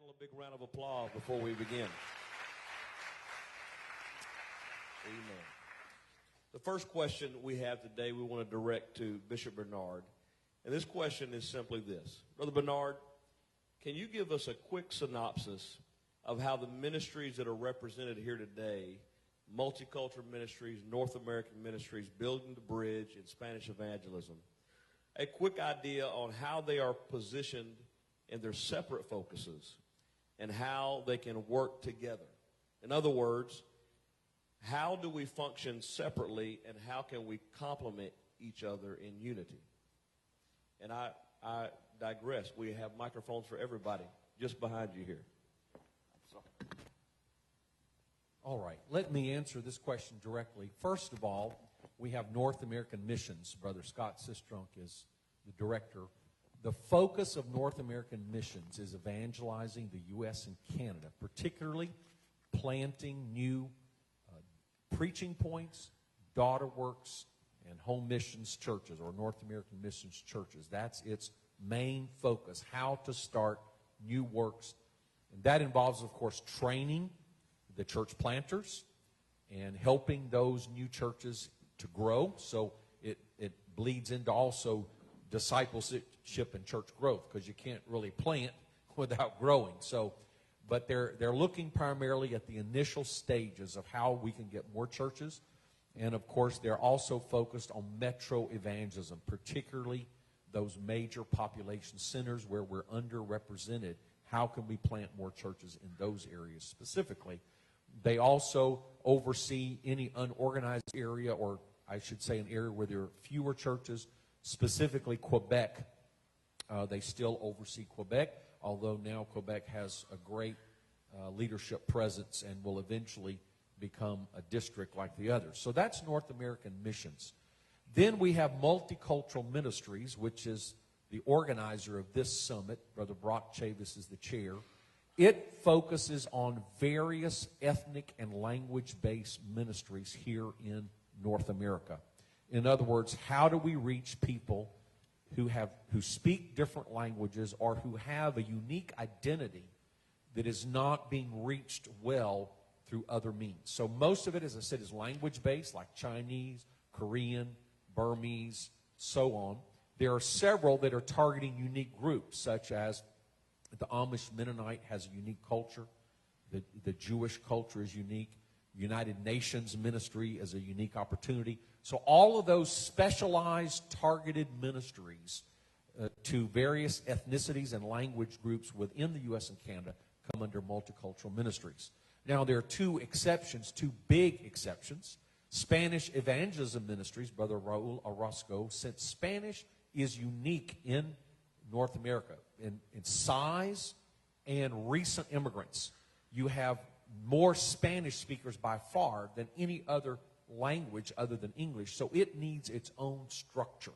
a big round of applause before we begin. Amen. The first question we have today we want to direct to Bishop Bernard. And this question is simply this. Brother Bernard, can you give us a quick synopsis of how the ministries that are represented here today, multicultural ministries, North American ministries, Building the Bridge, and Spanish evangelism, a quick idea on how they are positioned in their separate focuses and how they can work together? In other words, how do we function separately and how can we complement each other in unity? And I digress. We have microphones for everybody just behind you here. All right, let me answer this question directly. First of all, we have North American Missions. Brother Scott Sistrunk is the director. The focus of North American Missions is evangelizing the U.S. and Canada, particularly planting new preaching points, daughter works, and home missions churches or North American missions churches. That's its main focus, how to start new works. And that involves, of course, training the church planters and helping those new churches to grow. So it bleeds into also discipleship and church growth, because you can't really plant without growing. But they're looking primarily at the initial stages of how we can get more churches. And, of course, they're also focused on metro evangelism, particularly those major population centers where we're underrepresented. How can we plant more churches in those areas specifically? They also oversee any unorganized area, or I should say an area where there are fewer churches, specifically Quebec. They still oversee Quebec, although now Quebec has a great leadership presence and will eventually become a district like the others. So that's North American Missions. Then we have Multicultural Ministries, which is the organizer of this summit. Brother Brock Chavis is the chair. It focuses on various ethnic and language-based ministries here in North America. In other words, how do we reach people who speak different languages or who have a unique identity that is not being reached well through other means? So most of it, as I said, is language-based, like Chinese, Korean, Burmese, so on. There are several that are targeting unique groups, such as the Amish Mennonite has a unique culture. The Jewish culture is unique. United Nations ministry is a unique opportunity. So all of those specialized, targeted ministries to various ethnicities and language groups within the U.S. and Canada come under multicultural ministries. Now, there are two big exceptions. Spanish evangelism ministries, Brother Raul Orozco, since Spanish is unique in North America in size and recent immigrants. You have more Spanish speakers by far than any other language other than English, so it needs its own structure.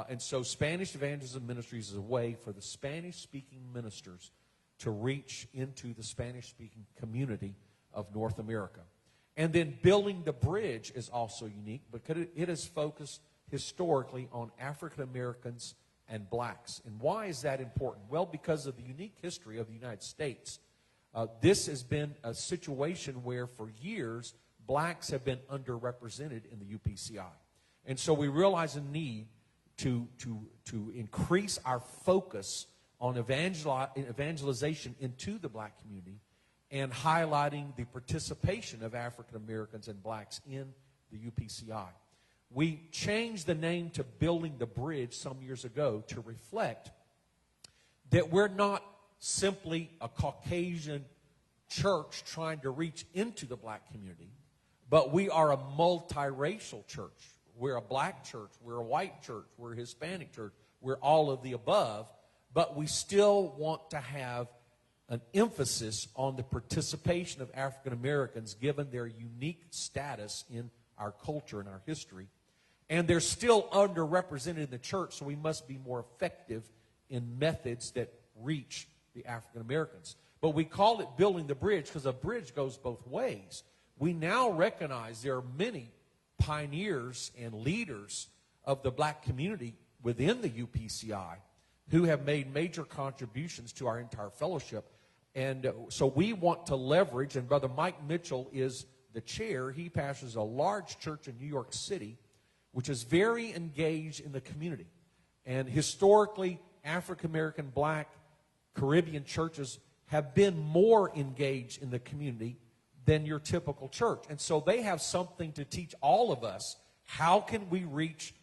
And so Spanish evangelism ministries is a way for the Spanish-speaking ministers to reach into the Spanish-speaking community of North America. And then Building the Bridge is also unique because it is focused historically on African Americans and blacks. And why is that important? Well, because of the unique history of the United States. This has been a situation where for years blacks have been underrepresented in the UPCI. And so we realize a need to increase our focus on evangelization into the black community and highlighting the participation of African Americans and blacks in the UPCI. We changed the name to Building the Bridge some years ago to reflect that we're not simply a Caucasian church trying to reach into the black community, but we are a multiracial church. We're a black church, we're a white church, we're a Hispanic church, we're all of the above, but we still want to have an emphasis on the participation of African Americans given their unique status in our culture and our history. And they're still underrepresented in the church, so we must be more effective in methods that reach the African Americans. But we call it Building the Bridge because a bridge goes both ways. We now recognize there are many pioneers and leaders of the black community within the UPCI who have made major contributions to our entire fellowship. And so we want to leverage, and Brother Mike Mitchell is the chair. He pastors a large church in New York City, which is very engaged in the community. And historically, African American, Black, Caribbean churches have been more engaged in the community than your typical church. And so they have something to teach all of us. How can we reach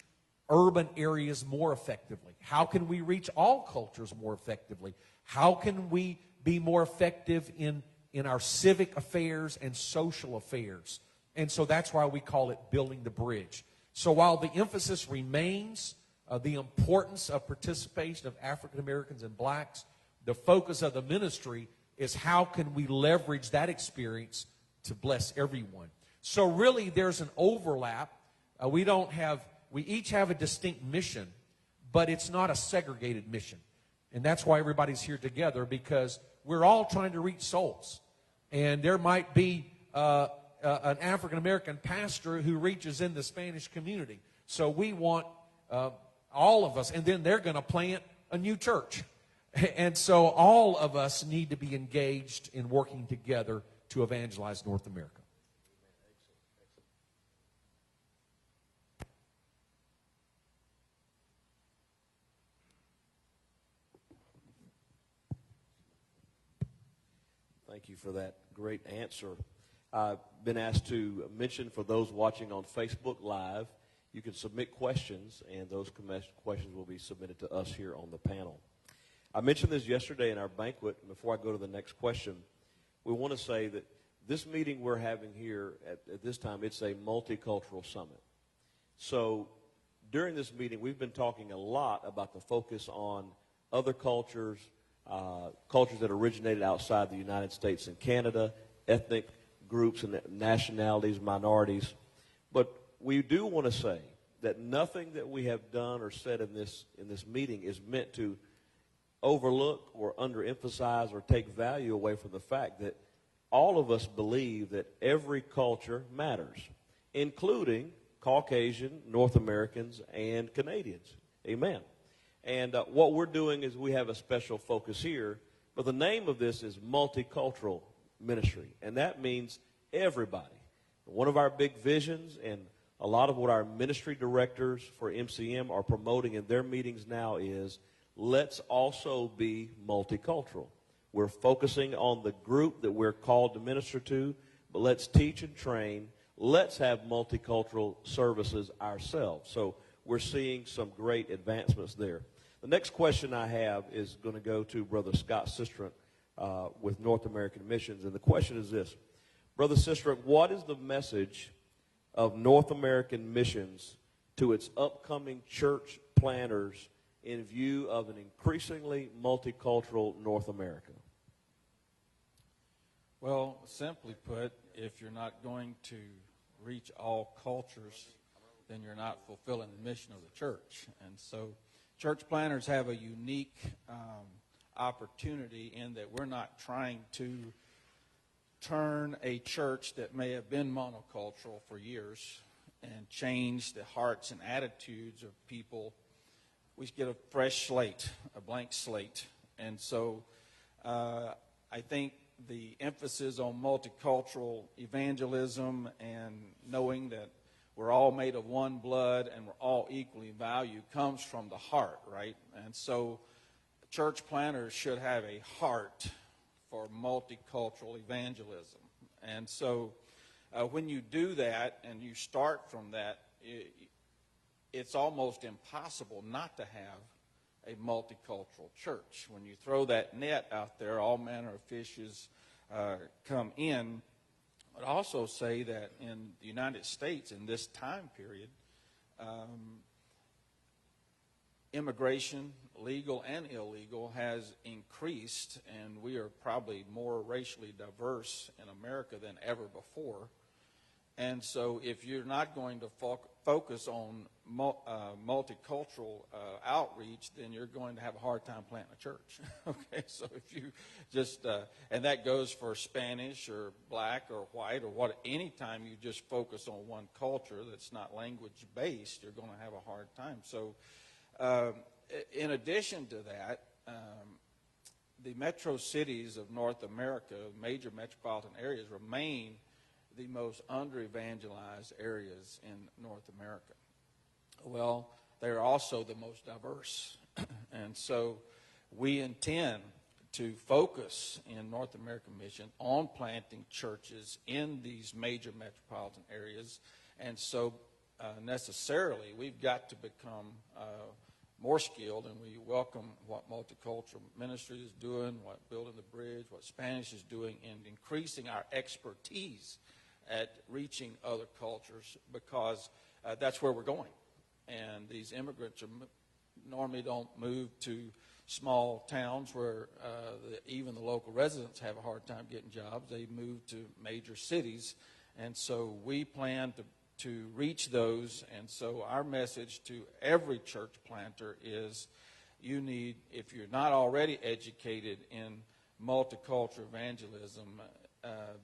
urban areas more effectively? How can we reach all cultures more effectively? How can we be more effective in our civic affairs and social affairs? And so that's why we call it building the bridge. So while the emphasis remains the importance of participation of African Americans and Blacks, the focus of the ministry is how can we leverage that experience to bless everyone. So really there's an overlap. We each have a distinct mission, but it's not a segregated mission. And that's why everybody's here together, because we're all trying to reach souls. And there might be an African American pastor who reaches in the Spanish community. So we want all of us, and then they're going to plant a new church. And so all of us need to be engaged in working together to evangelize North America. Thank you for that great answer. I've been asked to mention for those watching on Facebook Live, you can submit questions, and those questions will be submitted to us here on the panel. I mentioned this yesterday in our banquet, and before I go to the next question, we want to say that this meeting we're having here at this time, it's a multicultural summit. So during this meeting, we've been talking a lot about the focus on other cultures, cultures that originated outside the United States and Canada, ethnic groups and nationalities, minorities. But we do want to say that nothing that we have done or said in this meeting is meant to overlook or underemphasize or take value away from the fact that all of us believe that every culture matters, including Caucasian, North Americans, and Canadians. Amen. And what we're doing is we have a special focus here, but the name of this is multicultural ministry, and that means everybody. One of our big visions, and a lot of what our ministry directors for MCM are promoting in their meetings now, is let's also be multicultural. We're focusing on the group that we're called to minister to, but let's teach and train. Let's have multicultural services ourselves. So we're seeing some great advancements there. The next question I have is going to go to Brother Scott Sistrunk with North American Missions. And the question is this: Brother Sistrunk, what is the message of North American Missions to its upcoming church planners in view of an increasingly multicultural North America? Well, simply put, if you're not going to reach all cultures, then you're not fulfilling the mission of the church. And so church planners have a unique opportunity in that we're not trying to turn a church that may have been monocultural for years and change the hearts and attitudes of people. We get a fresh slate, a blank slate. And so I think the emphasis on multicultural evangelism and knowing that we're all made of one blood and we're all equally valued comes from the heart, right? And so church planners should have a heart for multicultural evangelism. And so when you do that and you start from that, it's almost impossible not to have a multicultural church. When you throw that net out there, all manner of fishes come in. I'd also say that in the United States in this time period, immigration, legal and illegal, has increased, and we are probably more racially diverse in America than ever before. And so if you're not going to focus on multicultural outreach, then you're going to have a hard time planting a church. Okay, so if you just, and that goes for Spanish or black or white or what, anytime you just focus on one culture that's not language-based, you're going to have a hard time. So in addition to that, the metro cities of North America, major metropolitan areas, remain the most under-evangelized areas in North America. Well, they're also the most diverse. And so we intend to focus in North American Mission on planting churches in these major metropolitan areas. And so necessarily we've got to become more skilled, and we welcome what multicultural ministry is doing, what Building the Bridge, what Spanish is doing in increasing our expertise at reaching other cultures, because that's where we're going. And these immigrants normally don't move to small towns where even the local residents have a hard time getting jobs. They move to major cities. And so we plan to reach those. And so our message to every church planter is, you need, if you're not already educated in multicultural evangelism,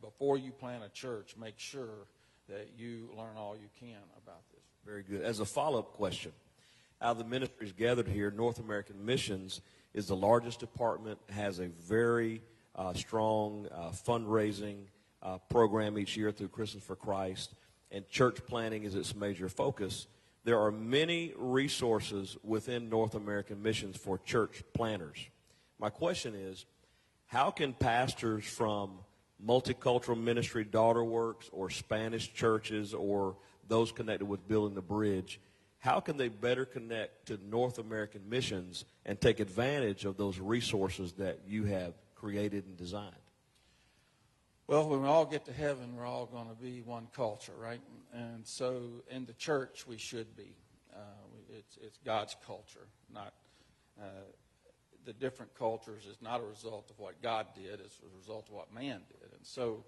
before you plant a church, make sure that you learn all you can about this. Very good. As a follow-up question, out of the ministries gathered here, North American Missions is the largest department, has a very strong fundraising program each year through Christmas for Christ, and church planting is its major focus. There are many resources within North American Missions for church planters. My question is, how can pastors from multicultural ministry, Daughter Works, or Spanish churches, or those connected with Building the Bridge, how can they better connect to North American Missions and take advantage of those resources that you have created and designed? Well, when we all get to heaven, we're all going to be one culture, right? And so in the church, we should be. It's God's culture, not the different cultures is not a result of what God did. It's a result of what man did. And so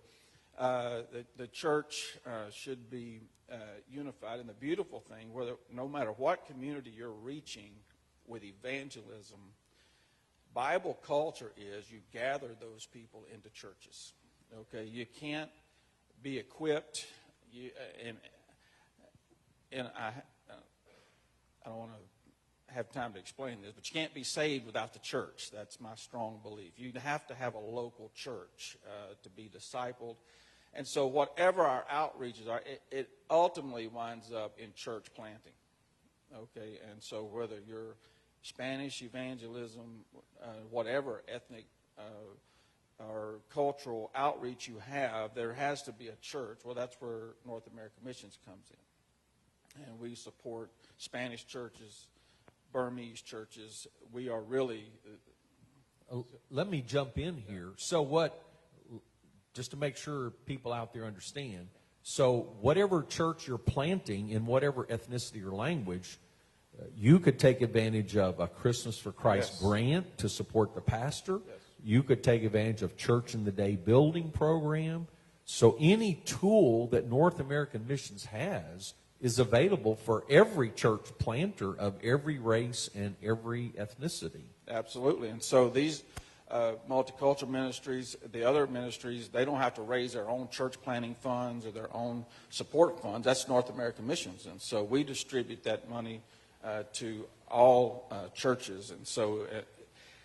the church should be unified. And the beautiful thing, no matter what community you're reaching with evangelism, Bible culture is you gather those people into churches. Okay, you can't be equipped, and I don't want to have time to explain this, but you can't be saved without the church. That's my strong belief. You have to have a local church to be discipled. And so whatever our outreaches are, it ultimately winds up in church planting. Okay, and so whether you're Spanish evangelism, whatever ethnic or cultural outreach you have, there has to be a church. Well, that's where North American Missions comes in. And we support Spanish churches, Burmese churches. We are really... Let me jump in here. So just to make sure people out there understand, so whatever church you're planting in whatever ethnicity or language, you could take advantage of a Christmas for Christ grant to support the pastor. Yes. You could take advantage of Church in the Day building program. So any tool that North American Missions has is available for every church planter of every race and every ethnicity. Absolutely. And so these multicultural ministries, the other ministries, they don't have to raise their own church planting funds or their own support funds. That's North American Missions. And so we distribute that money to all churches. And so...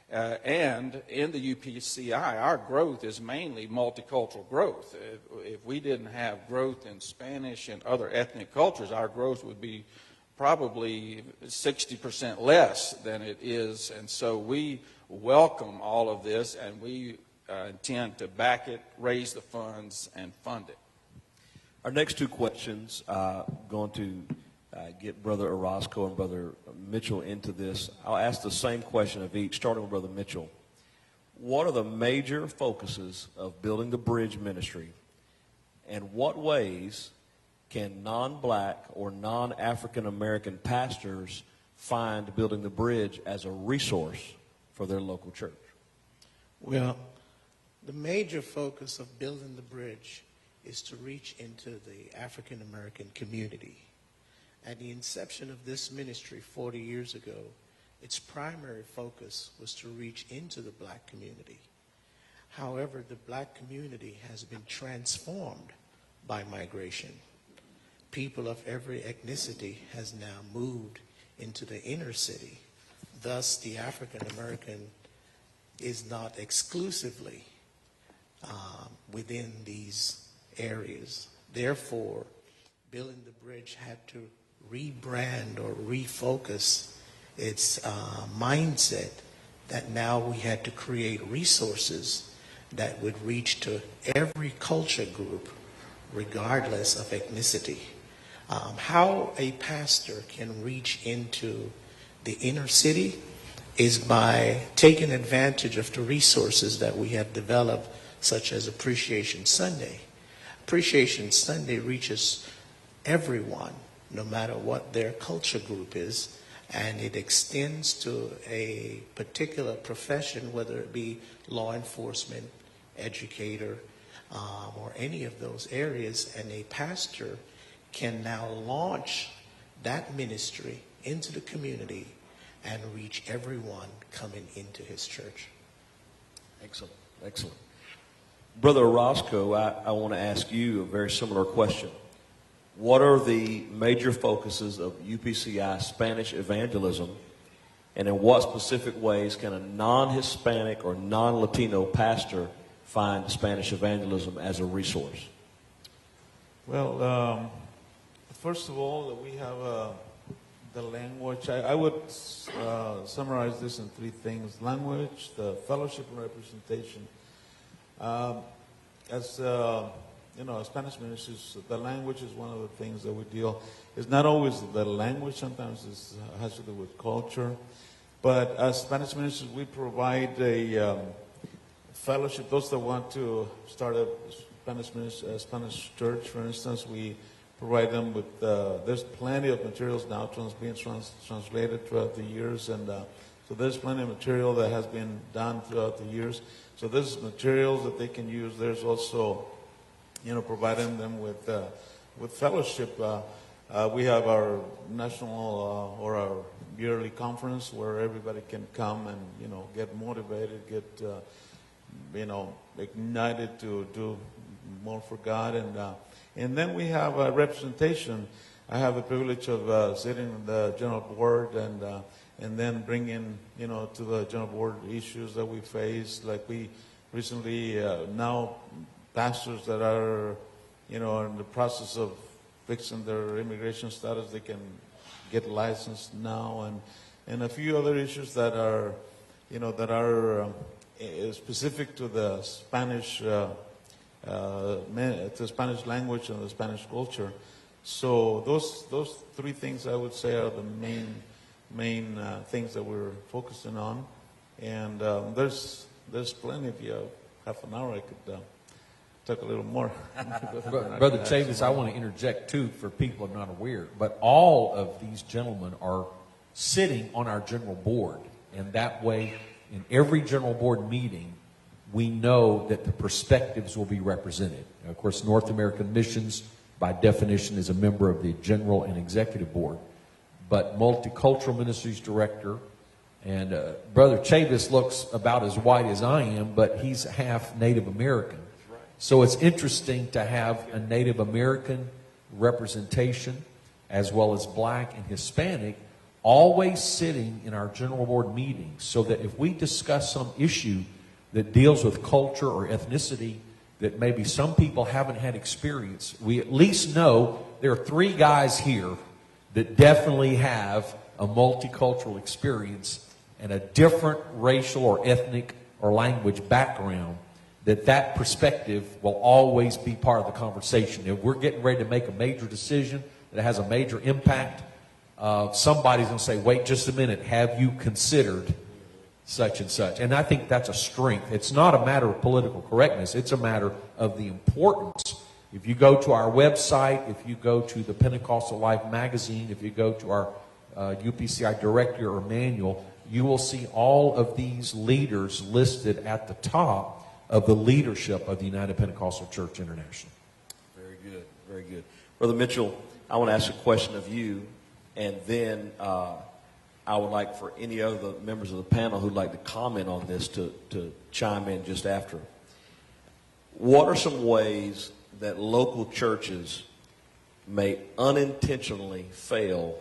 and in the UPCI, our growth is mainly multicultural growth. If we didn't have growth in Spanish and other ethnic cultures, our growth would be probably 60% less than it is. And so we welcome all of this, and we intend to back it, raise the funds, and fund it. Our next two questions going to get Brother Orozco and Brother Mitchell into this. I'll ask the same question of each, starting with Brother Mitchell. What are the major focuses of Building the Bridge ministry, and what ways can non-black or non-African American pastors find Building the Bridge as a resource for their local church? Well, the major focus of Building the Bridge is to reach into the African American community. At the inception of this ministry 40 years ago, its primary focus was to reach into the black community. However, the black community has been transformed by migration. People of every ethnicity has now moved into the inner city. Thus, the African American is not exclusively within these areas. Therefore, Building the Bridge had to rebrand or refocus its mindset that now we had to create resources that would reach to every culture group regardless of ethnicity. How a pastor can reach into the inner city is by taking advantage of the resources that we have developed, such as Appreciation Sunday. Appreciation Sunday reaches everyone, no matter what their culture group is, and it extends to a particular profession, whether it be law enforcement, educator, or any of those areas, and a pastor can now launch that ministry into the community and reach everyone coming into his church. Excellent, excellent. Brother Orozco, I want to ask you a very similar question. What are the major focuses of UPCI Spanish evangelism, and in what specific ways can a non-Hispanic or non-Latino pastor find Spanish evangelism as a resource? Well, first of all, we have the language. I would summarize this in three things: language, the fellowship and representation. As Spanish ministries, the language is one of the things that we deal. It's not always the language. Sometimes it has to do with culture. But as Spanish ministers, we provide a fellowship. Those that want to start a Spanish church, for instance, we provide them with. There's plenty of materials now being translated throughout the years, and so there's plenty of material that has been done throughout the years. So there's materials that they can use. There's also, providing them with fellowship. We have our national or our yearly conference where everybody can come and get motivated, get ignited to do more for God, and then we have a representation. I have the privilege of sitting in the general board and then bring in to the general board issues that we face. Like we recently now pastors that are in the process of fixing their immigration status, they can get licensed now, and a few other issues that are specific to the Spanish the Spanish language and the Spanish culture. So those three things I would say are the main things that we're focusing on, and there's plenty. If you have half an hour, I could talk a little more. Brother Chavis, I want to interject too for people who are not aware, but all of these gentlemen are sitting on our general board, and that way in every general board meeting we know that the perspectives will be represented. Now, of course, North American Missions by definition is a member of the general and executive board, but Multicultural Ministries Director, and Brother Chavis looks about as white as I am, but he's half Native American. So it's interesting to have a Native American representation as well as black and Hispanic always sitting in our general board meetings, so that if we discuss some issue that deals with culture or ethnicity that maybe some people haven't had experience, we at least know there are three guys here that definitely have a multicultural experience and a different racial or ethnic or language background, that perspective will always be part of the conversation. If we're getting ready to make a major decision that has a major impact, somebody's going to say, wait just a minute, have you considered such and such? And I think that's a strength. It's not a matter of political correctness. It's a matter of the importance. If you go to our website, if you go to the Pentecostal Life magazine, if you go to our UPCI directory or manual, you will see all of these leaders listed at the top of the leadership of the United Pentecostal Church International. Very good, very good. Brother Mitchell, I want to ask a question of you, and then I would like for any other members of the panel who'd like to comment on this to chime in just after. What are some ways that local churches may unintentionally fail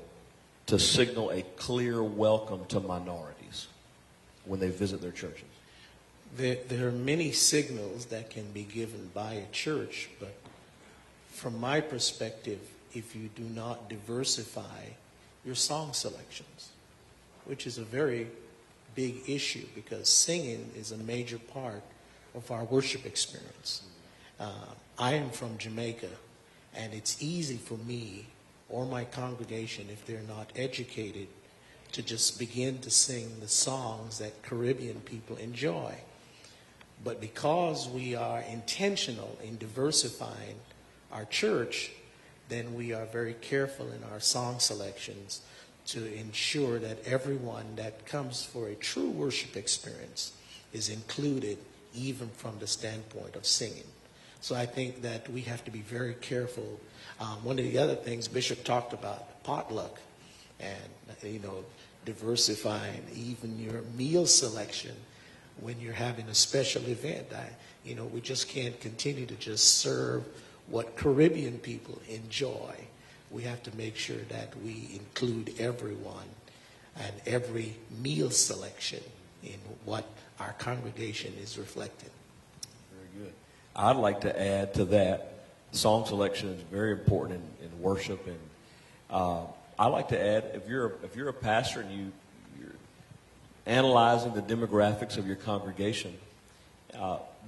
to signal a clear welcome to minorities when they visit their churches? There are many signals that can be given by a church, but from my perspective, if you do not diversify your song selections, which is a very big issue because singing is a major part of our worship experience. I am from Jamaica, and it's easy for me or my congregation, if they're not educated, to just begin to sing the songs that Caribbean people enjoy. But because we are intentional in diversifying our church, then we are very careful in our song selections to ensure that everyone that comes for a true worship experience is included, even from the standpoint of singing. So I think that we have to be very careful. One of the other things Bishop talked about, potluck, and diversifying even your meal selection when you're having a special event. We just can't continue to just serve what Caribbean people enjoy. We have to make sure that we include everyone and every meal selection in what our congregation is reflecting. Very good. I'd like to add to that, song selection is very important in worship, and I'd like to add, if you're a pastor and you're analyzing the demographics of your congregation,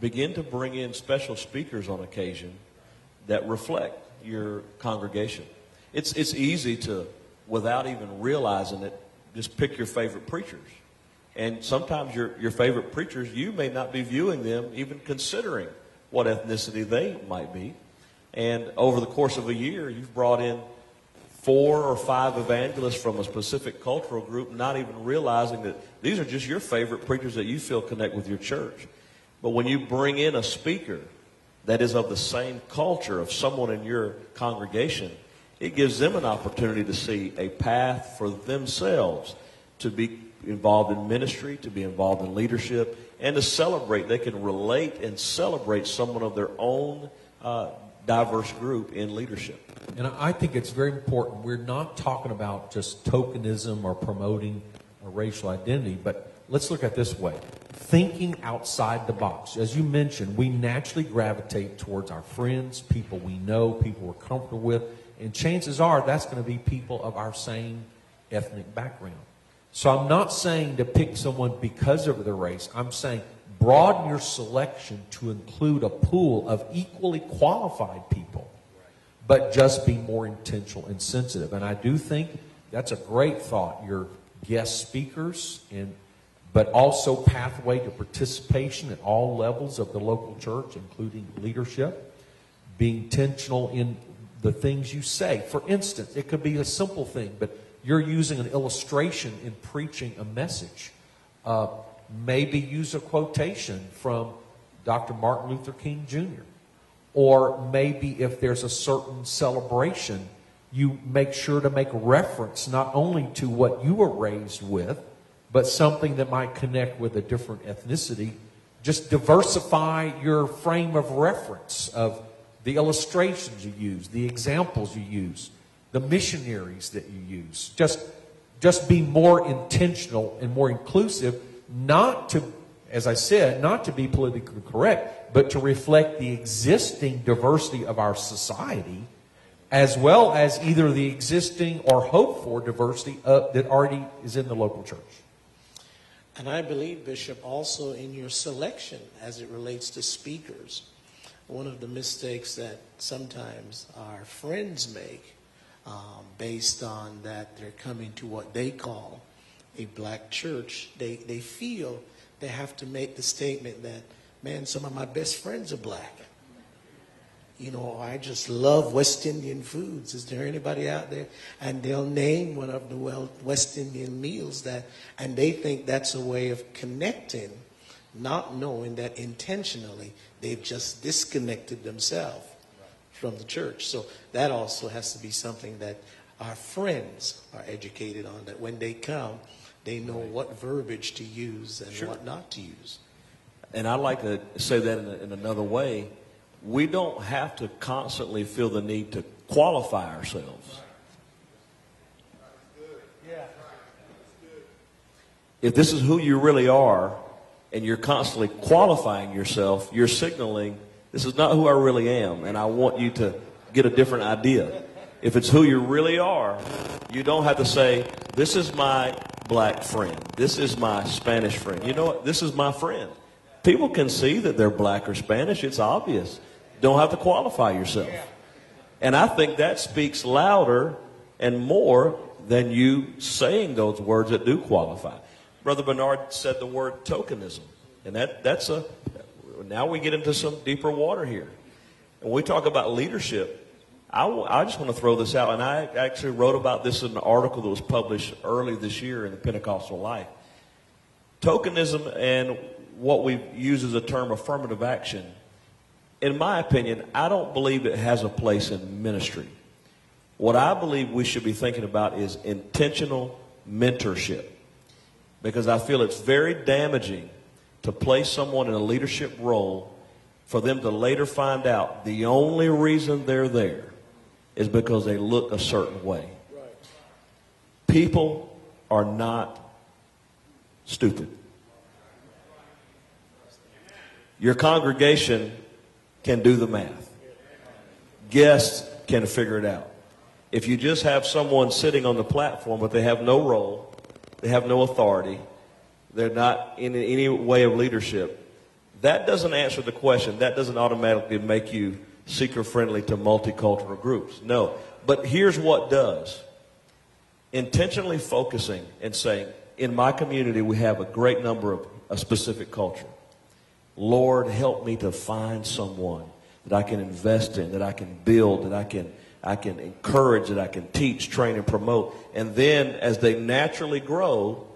begin to bring in special speakers on occasion that reflect your congregation. It's easy to, without even realizing it, just pick your favorite preachers. And sometimes your favorite preachers, you may not be viewing them, even considering what ethnicity they might be. And over the course of a year, you've brought in 4 or 5 evangelists from a specific cultural group, not even realizing that these are just your favorite preachers that you feel connect with your church. But when you bring in a speaker that is of the same culture of someone in your congregation, it gives them an opportunity to see a path for themselves to be involved in ministry, to be involved in leadership, and to celebrate. They can relate and celebrate someone of their own diverse group in leadership. And I think it's very important. We're not talking about just tokenism or promoting a racial identity, but let's look at it this way. Thinking outside the box. As you mentioned, we naturally gravitate towards our friends, people we know, people we're comfortable with, and chances are that's going to be people of our same ethnic background. So I'm not saying to pick someone because of their race. I'm saying broaden your selection to include a pool of equally qualified people, but just be more intentional and sensitive. And I do think that's a great thought. Your guest speakers, but also pathway to participation at all levels of the local church, including leadership. Being intentional in the things you say. For instance, it could be a simple thing, but you're using an illustration in preaching a message. Maybe use a quotation from Dr. Martin Luther King Jr. Or maybe if there's a certain celebration, you make sure to make reference not only to what you were raised with, but something that might connect with a different ethnicity. Just diversify your frame of reference of the illustrations you use, the examples you use, the missionaries that you use. Just be more intentional and more inclusive, not to, as I said, not to be politically correct, but to reflect the existing diversity of our society, as well as either the existing or hoped for diversity that already is in the local church. And I believe, Bishop, also in your selection as it relates to speakers, one of the mistakes that sometimes our friends make based on that they're coming to what they call a black church, they feel they have to make the statement that, man, some of my best friends are black. I just love West Indian foods. Is there anybody out there? And they'll name one of the West Indian meals and they think that's a way of connecting, not knowing that intentionally they've just disconnected themselves from the church. So that also has to be something that our friends are educated on, that when they come, they know what verbiage to use and what not to use. And I'd like to say that in another way. We don't have to constantly feel the need to qualify ourselves. If this is who you really are, and you're constantly qualifying yourself, you're signaling, this is not who I really am, and I want you to get a different idea. If it's who you really are, you don't have to say, this is my black friend. This is my Spanish friend. You know what? This is my friend. People can see that they're black or Spanish. It's obvious. Don't have to qualify yourself. And I think that speaks louder and more than you saying those words that do qualify. Brother Bernard said the word tokenism. And now we get into some deeper water here. When we talk about leadership, I just want to throw this out, and I actually wrote about this in an article that was published early this year in the Pentecostal Life. Tokenism and what we use as a term affirmative action, in my opinion, I don't believe it has a place in ministry. What I believe we should be thinking about is intentional mentorship, because I feel it's very damaging to place someone in a leadership role for them to later find out the only reason they're there is because they look a certain way. People are not stupid. Your congregation can do the math. Guests can figure it out. If you just have someone sitting on the platform, but they have no role, they have no authority, they're not in any way of leadership, that doesn't answer the question. That doesn't automatically make you seeker-friendly to multicultural groups. No. But here's what does. Intentionally focusing and saying, in my community, we have a great number of a specific culture. Lord, help me to find someone that I can invest in, that I can build, that I can encourage, that I can teach, train, and promote. And then as they naturally grow,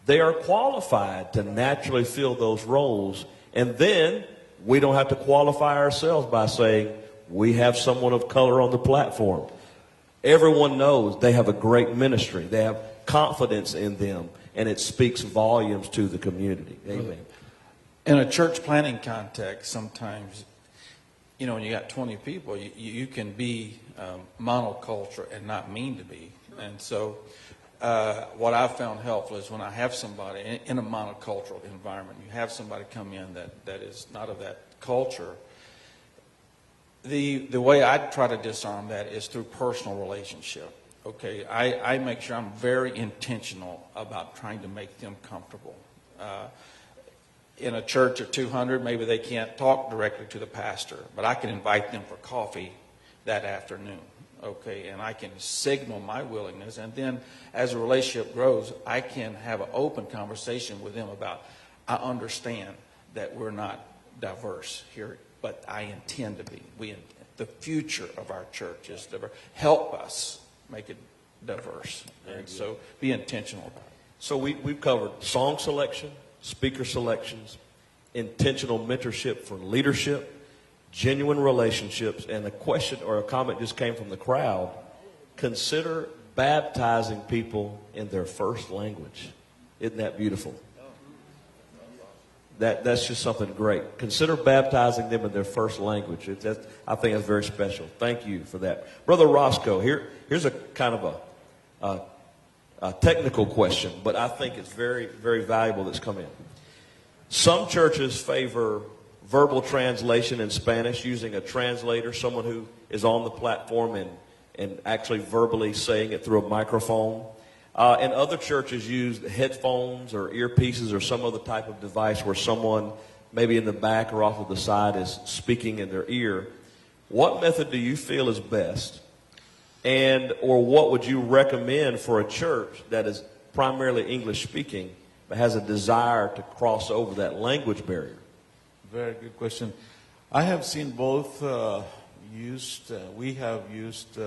they are qualified to naturally fill those roles. And then we don't have to qualify ourselves by saying we have someone of color on the platform. Everyone knows they have a great ministry. They have confidence in them, and it speaks volumes to the community. Amen. In a church planning context, sometimes, when you got 20 people, you can be monoculture and not mean to be. And so what I've found helpful is when I have somebody in a monocultural environment, you have somebody come in that is not of that culture, the way I try to disarm that is through personal relationship. Okay, I make sure I'm very intentional about trying to make them comfortable. In a church of 200, maybe they can't talk directly to the pastor, but I can invite them for coffee that afternoon. Okay, and I can signal my willingness, and then as a relationship grows, I can have an open conversation with them about, I understand that we're not diverse here, but I intend to be. The future of our church is diverse. Help us make it diverse. And so be intentional about it. So we've covered song selection, speaker selections, intentional mentorship for leadership, genuine relationships, and a question or a comment just came from the crowd. Consider baptizing people in their first language. Isn't that beautiful? That's just something great. Consider baptizing them in their first language. I think that's very special. Thank you for that. Brother Roscoe, here's a kind of a technical question, but I think it's very, very valuable that's come in. Some churches favor verbal translation in Spanish using a translator, someone who is on the platform and actually verbally saying it through a microphone. And other churches use headphones or earpieces or some other type of device where someone maybe in the back or off to the side is speaking in their ear. What method do you feel is best? Or what would you recommend for a church that is primarily English speaking but has a desire to cross over that language barrier? Very good question. I have seen both used. We have used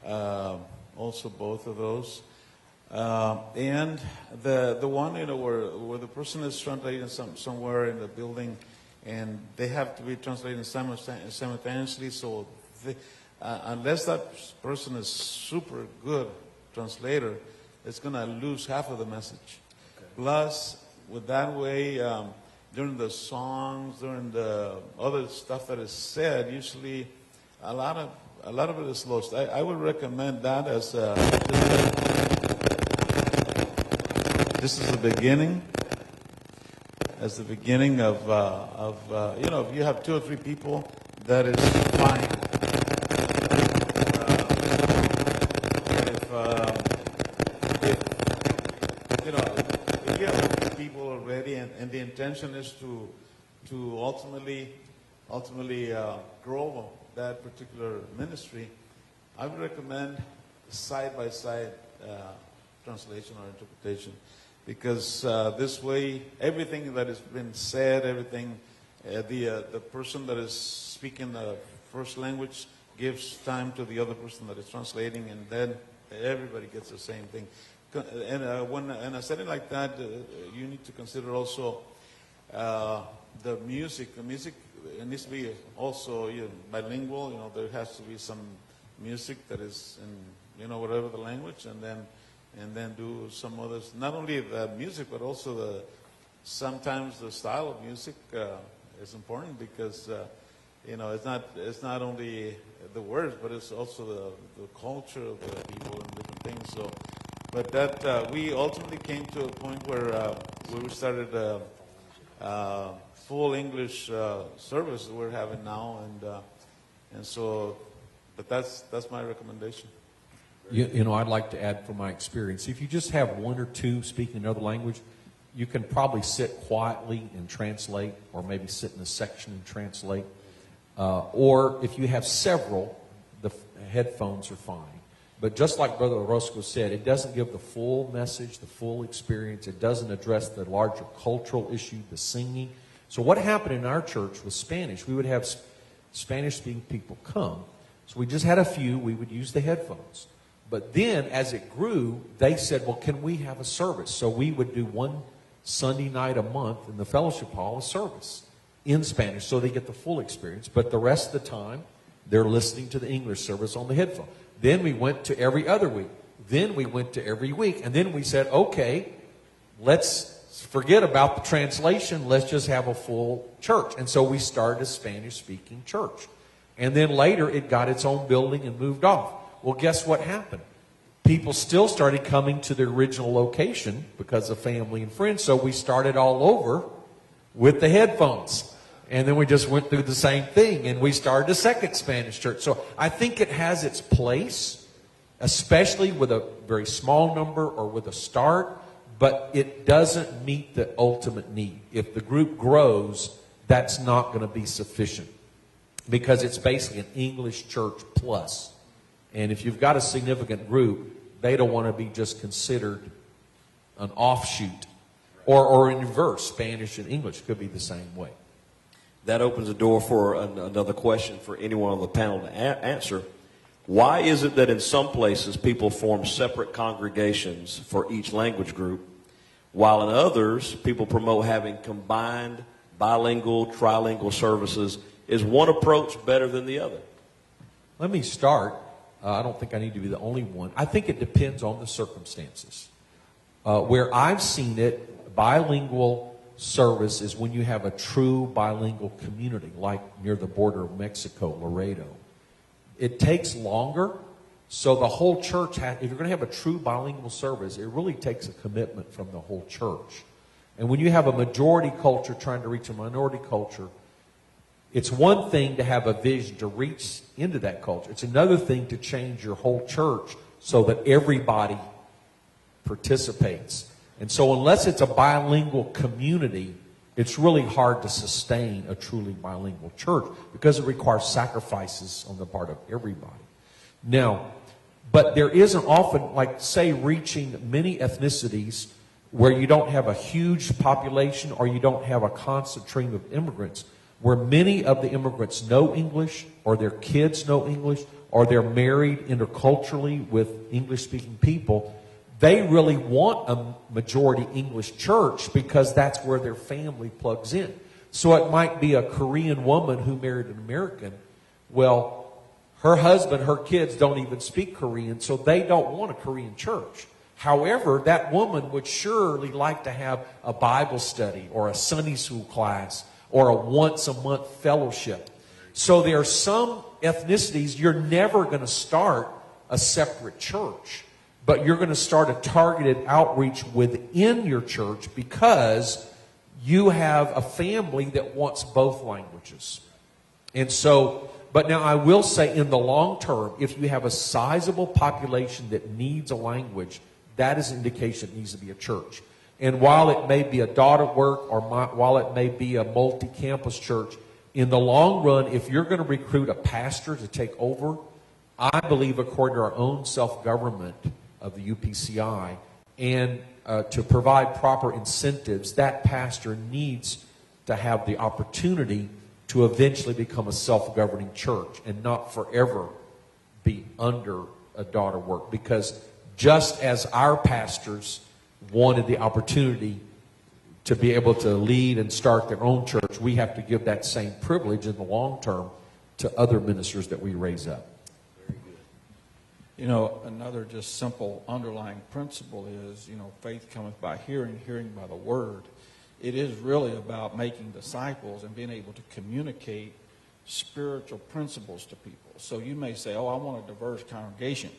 also both of those. And the one where the person is translating somewhere in the building, and they have to be translating simultaneously. So unless that person is super good translator, it's going to lose half of the message. Okay. Plus, with that way, during the songs, during the other stuff that is said, usually a lot of it is lost. I would recommend that as this is the beginning. as the beginning of if you have 2 or 3 people, that is fine. If you have people already, and the intention is to ultimately grow that particular ministry, I would recommend side-by-side translation or interpretation, because this way, everything that has been said, the person that is speaking the first language gives time to the other person that is translating, and then everybody gets the same thing. And when in a setting like that, you need to consider also the music. The music, it needs to be also bilingual. There has to be some music that is in whatever the language, and then do some others. Not only the music, but also sometimes the style of music is important, because it's not only the words, but it's also the culture of the people and different things. So, but that we ultimately came to a point where we started full English service we're having now, and so. But that's my recommendation. I'd like to add from my experience, if you just have 1 or 2 speaking another language, you can probably sit quietly and translate, or maybe sit in a section and translate. Or if you have several, the headphones are fine. But just like Brother Orozco said, it doesn't give the full message, the full experience. It doesn't address the larger cultural issue, the singing. So what happened in our church was Spanish. We would have Spanish-speaking people come. So we just had a few. We would use the headphones. But then, as it grew, they said, well, can we have a service? So we would do one Sunday night a month in the fellowship hall, a service in Spanish, so they get the full experience. But the rest of the time, they're listening to the English service on the headphone. Then we went to every other week. Then we went to every week. And then we said, okay, let's forget about the translation. Let's just have a full church. And so we started a Spanish-speaking church. And then later, it got its own building and moved off. Well, guess what happened? People still started coming to the original location because of family and friends. So we started all over with the headphones. And then we just went through the same thing. And we started a second Spanish church. So I think it has its place, especially with a very small number or with a start. But it doesn't meet the ultimate need. If the group grows, that's not going to be sufficient, because it's basically an English church plus. And if you've got a significant group, they don't want to be just considered an offshoot. Or in reverse, Spanish and English could be the same way. That opens the door for another question for anyone on the panel to answer. Why is it that in some places people form separate congregations for each language group, while in others people promote having combined bilingual, trilingual services? Is one approach better than the other? Let me start. I don't think I need to be the only one. I think it depends on the circumstances. Where I've seen it, bilingual service is when you have a true bilingual community, like near the border of Mexico, Laredo. It takes longer, so the whole church if you're going to have a true bilingual service, it really takes a commitment from the whole church. And when you have a majority culture trying to reach a minority culture, it's one thing to have a vision to reach into that culture. It's another thing to change your whole church so that everybody participates. And so unless it's a bilingual community, it's really hard to sustain a truly bilingual church, because it requires sacrifices on the part of everybody. Now, but there isn't often, like, say, reaching many ethnicities where you don't have a huge population or you don't have a constant stream of immigrants, where many of the immigrants know English, or their kids know English, or they're married interculturally with English-speaking people. They really want a majority English church because that's where their family plugs in. So it might be a Korean woman who married an American. Well, her husband, her kids don't even speak Korean, so they don't want a Korean church. However, that woman would surely like to have a Bible study or a Sunday school class or a once-a-month fellowship. So there are some ethnicities you're never going to start a separate church, but you're going to start a targeted outreach within your church because you have a family that wants both languages. And so, but now I will say in the long term, if you have a sizable population that needs a language, that is an indication it needs to be a church. And while it may be a daughter work or while it may be a multi-campus church, in the long run, if you're going to recruit a pastor to take over, I believe according to our own self-government of the UPCI and to provide proper incentives, that pastor needs to have the opportunity to eventually become a self-governing church and not forever be under a daughter work. Because just as our pastors wanted the opportunity to be able to lead and start their own church, we have to give that same privilege in the long term to other ministers that we raise up. Very good. You know, another just simple underlying principle is, you know, faith cometh by hearing, hearing by the word. It is really about making disciples and being able to communicate spiritual principles to people. So you may say, oh, I want a diverse congregation.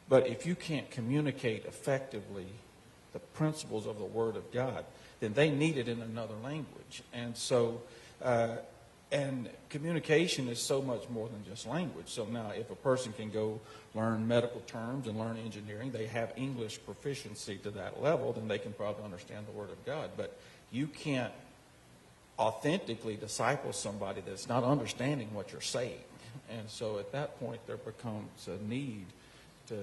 But if you can't communicate effectively the principles of the Word of God, then they need it in another language. And so, and communication is so much more than just language. So now if a person can go learn medical terms and learn engineering, they have English proficiency to that level, then they can probably understand the Word of God. But you can't authentically disciple somebody that's not understanding what you're saying. And so at that point, there becomes a need to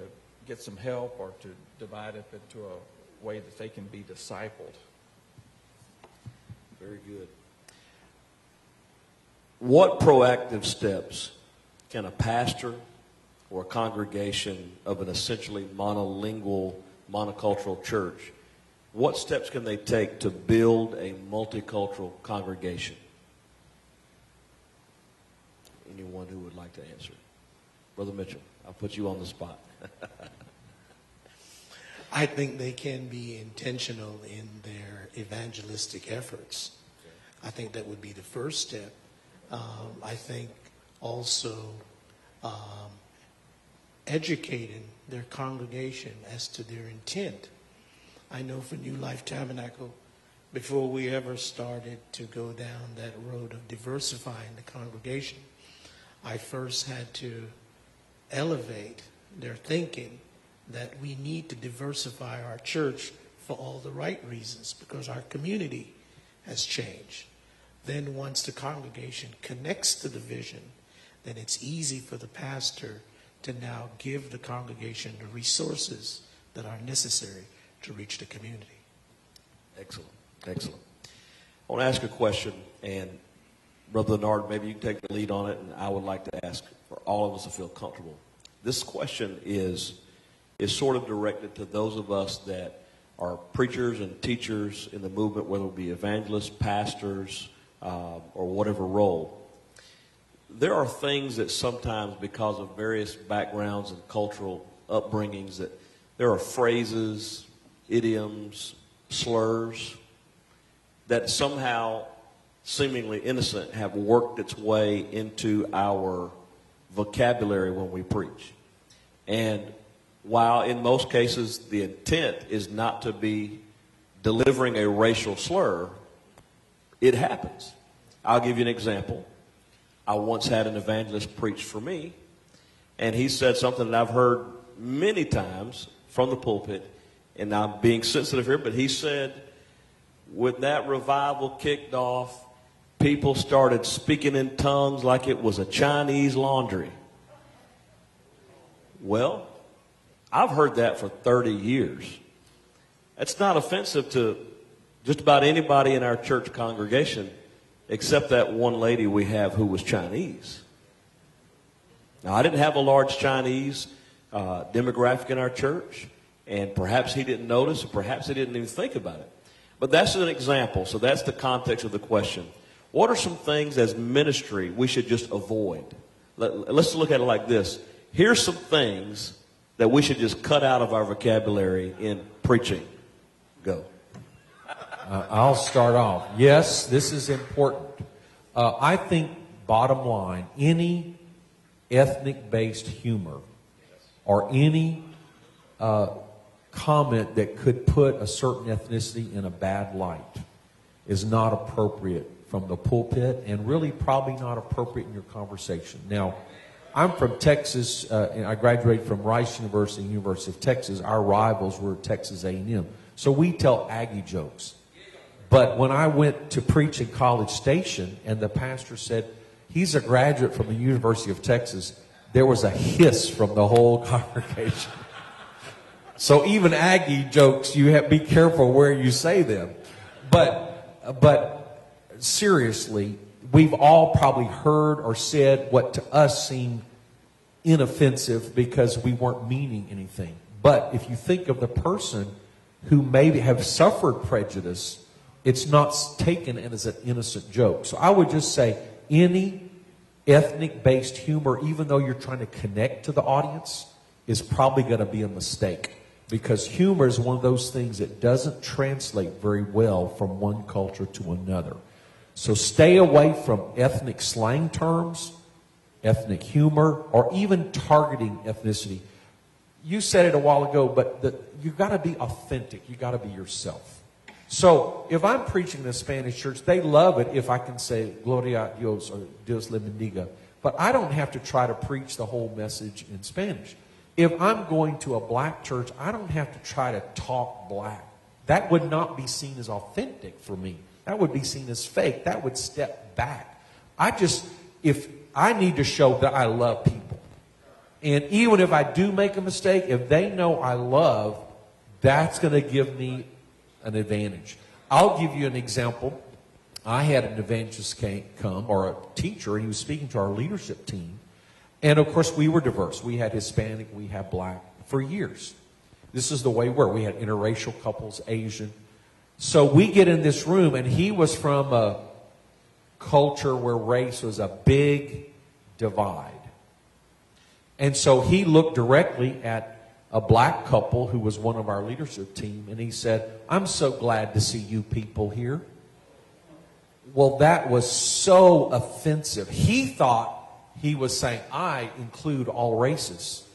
get some help or to divide it into a way that they can be discipled. Very good. What proactive steps can a pastor or a congregation of an essentially monolingual, monocultural church, what steps can they take to build a multicultural congregation? Anyone who would like to answer? Brother Mitchell, I'll put you on the spot. I think they can be intentional in their evangelistic efforts. I think that would be the first step. I think also educating their congregation as to their intent. I know for New Life Tabernacle, before we ever started to go down that road of diversifying the congregation, I first had to elevate their thinking that we need to diversify our church for all the right reasons, because our community has changed. Then once the congregation connects to the vision, then it's easy for the pastor to now give the congregation the resources that are necessary to reach the community. Excellent. Excellent. I want to ask a question, and Brother Leonard, maybe you can take the lead on it, and I would like to ask for all of us to feel comfortable. This question is sort of directed to those of us that are preachers and teachers in the movement, whether it be evangelists, pastors, or whatever role. There are things that sometimes, because of various backgrounds and cultural upbringings, that there are phrases, idioms, slurs that somehow, seemingly innocent, have worked its way into our vocabulary when we preach. And while in most cases the intent is not to be delivering a racial slur, it happens. I'll give you an example. I once had an evangelist preach for me, and he said something that I've heard many times from the pulpit, and I'm being sensitive here, but he said, when that revival kicked off, people started speaking in tongues like it was a Chinese laundry. Well, I've heard that for 30 years. That's not offensive to just about anybody in our church congregation, except that one lady we have who was Chinese. Now, I didn't have a large Chinese demographic in our church, and perhaps he didn't notice, or perhaps he didn't even think about it. But that's an example, so that's the context of the question. What are some things as ministry we should just avoid? Let's look at it like this. Here's some things that we should just cut out of our vocabulary in preaching. Go. I'll start off. Yes, this is important. I think, bottom line, any ethnic-based humor or any comment that could put a certain ethnicity in a bad light is not appropriate from the pulpit, and really probably not appropriate in your conversation. Now, I'm from Texas, and I graduated from Rice University, University of Texas. Our rivals were Texas A&M. So we tell Aggie jokes. But when I went to preach in College Station, and the pastor said, he's a graduate from the University of Texas, there was a hiss from the whole congregation. So even Aggie jokes, you have to be careful where you say them. But seriously, we've all probably heard or said what to us seemed inoffensive because we weren't meaning anything. But if you think of the person who maybe have suffered prejudice, it's not taken as an innocent joke. So I would just say any ethnic-based humor, even though you're trying to connect to the audience, is probably going to be a mistake. Because humor is one of those things that doesn't translate very well from one culture to another. So stay away from ethnic slang terms, ethnic humor, or even targeting ethnicity. You said it a while ago, but you got to be authentic. You got to be yourself. So if I'm preaching in a Spanish church, they love it if I can say Gloria a Dios or Dios le bendiga. But I don't have to try to preach the whole message in Spanish. If I'm going to a black church, I don't have to try to talk black. That would not be seen as authentic for me. That would be seen as fake. That would step back. If I need to show that I love people. And even if I do make a mistake, if they know I love, that's going to give me an advantage. I'll give you an example. I had an evangelist come, or a teacher, and he was speaking to our leadership team. And of course, we were diverse. We had Hispanic, we had black for years. This is the way we were. We had interracial couples, Asian. So we get in this room, and he was from a culture where race was a big divide. And so he looked directly at a black couple who was one of our leadership team, and he said, I'm so glad to see you people here. Well, that was so offensive. He thought he was saying, I include all races.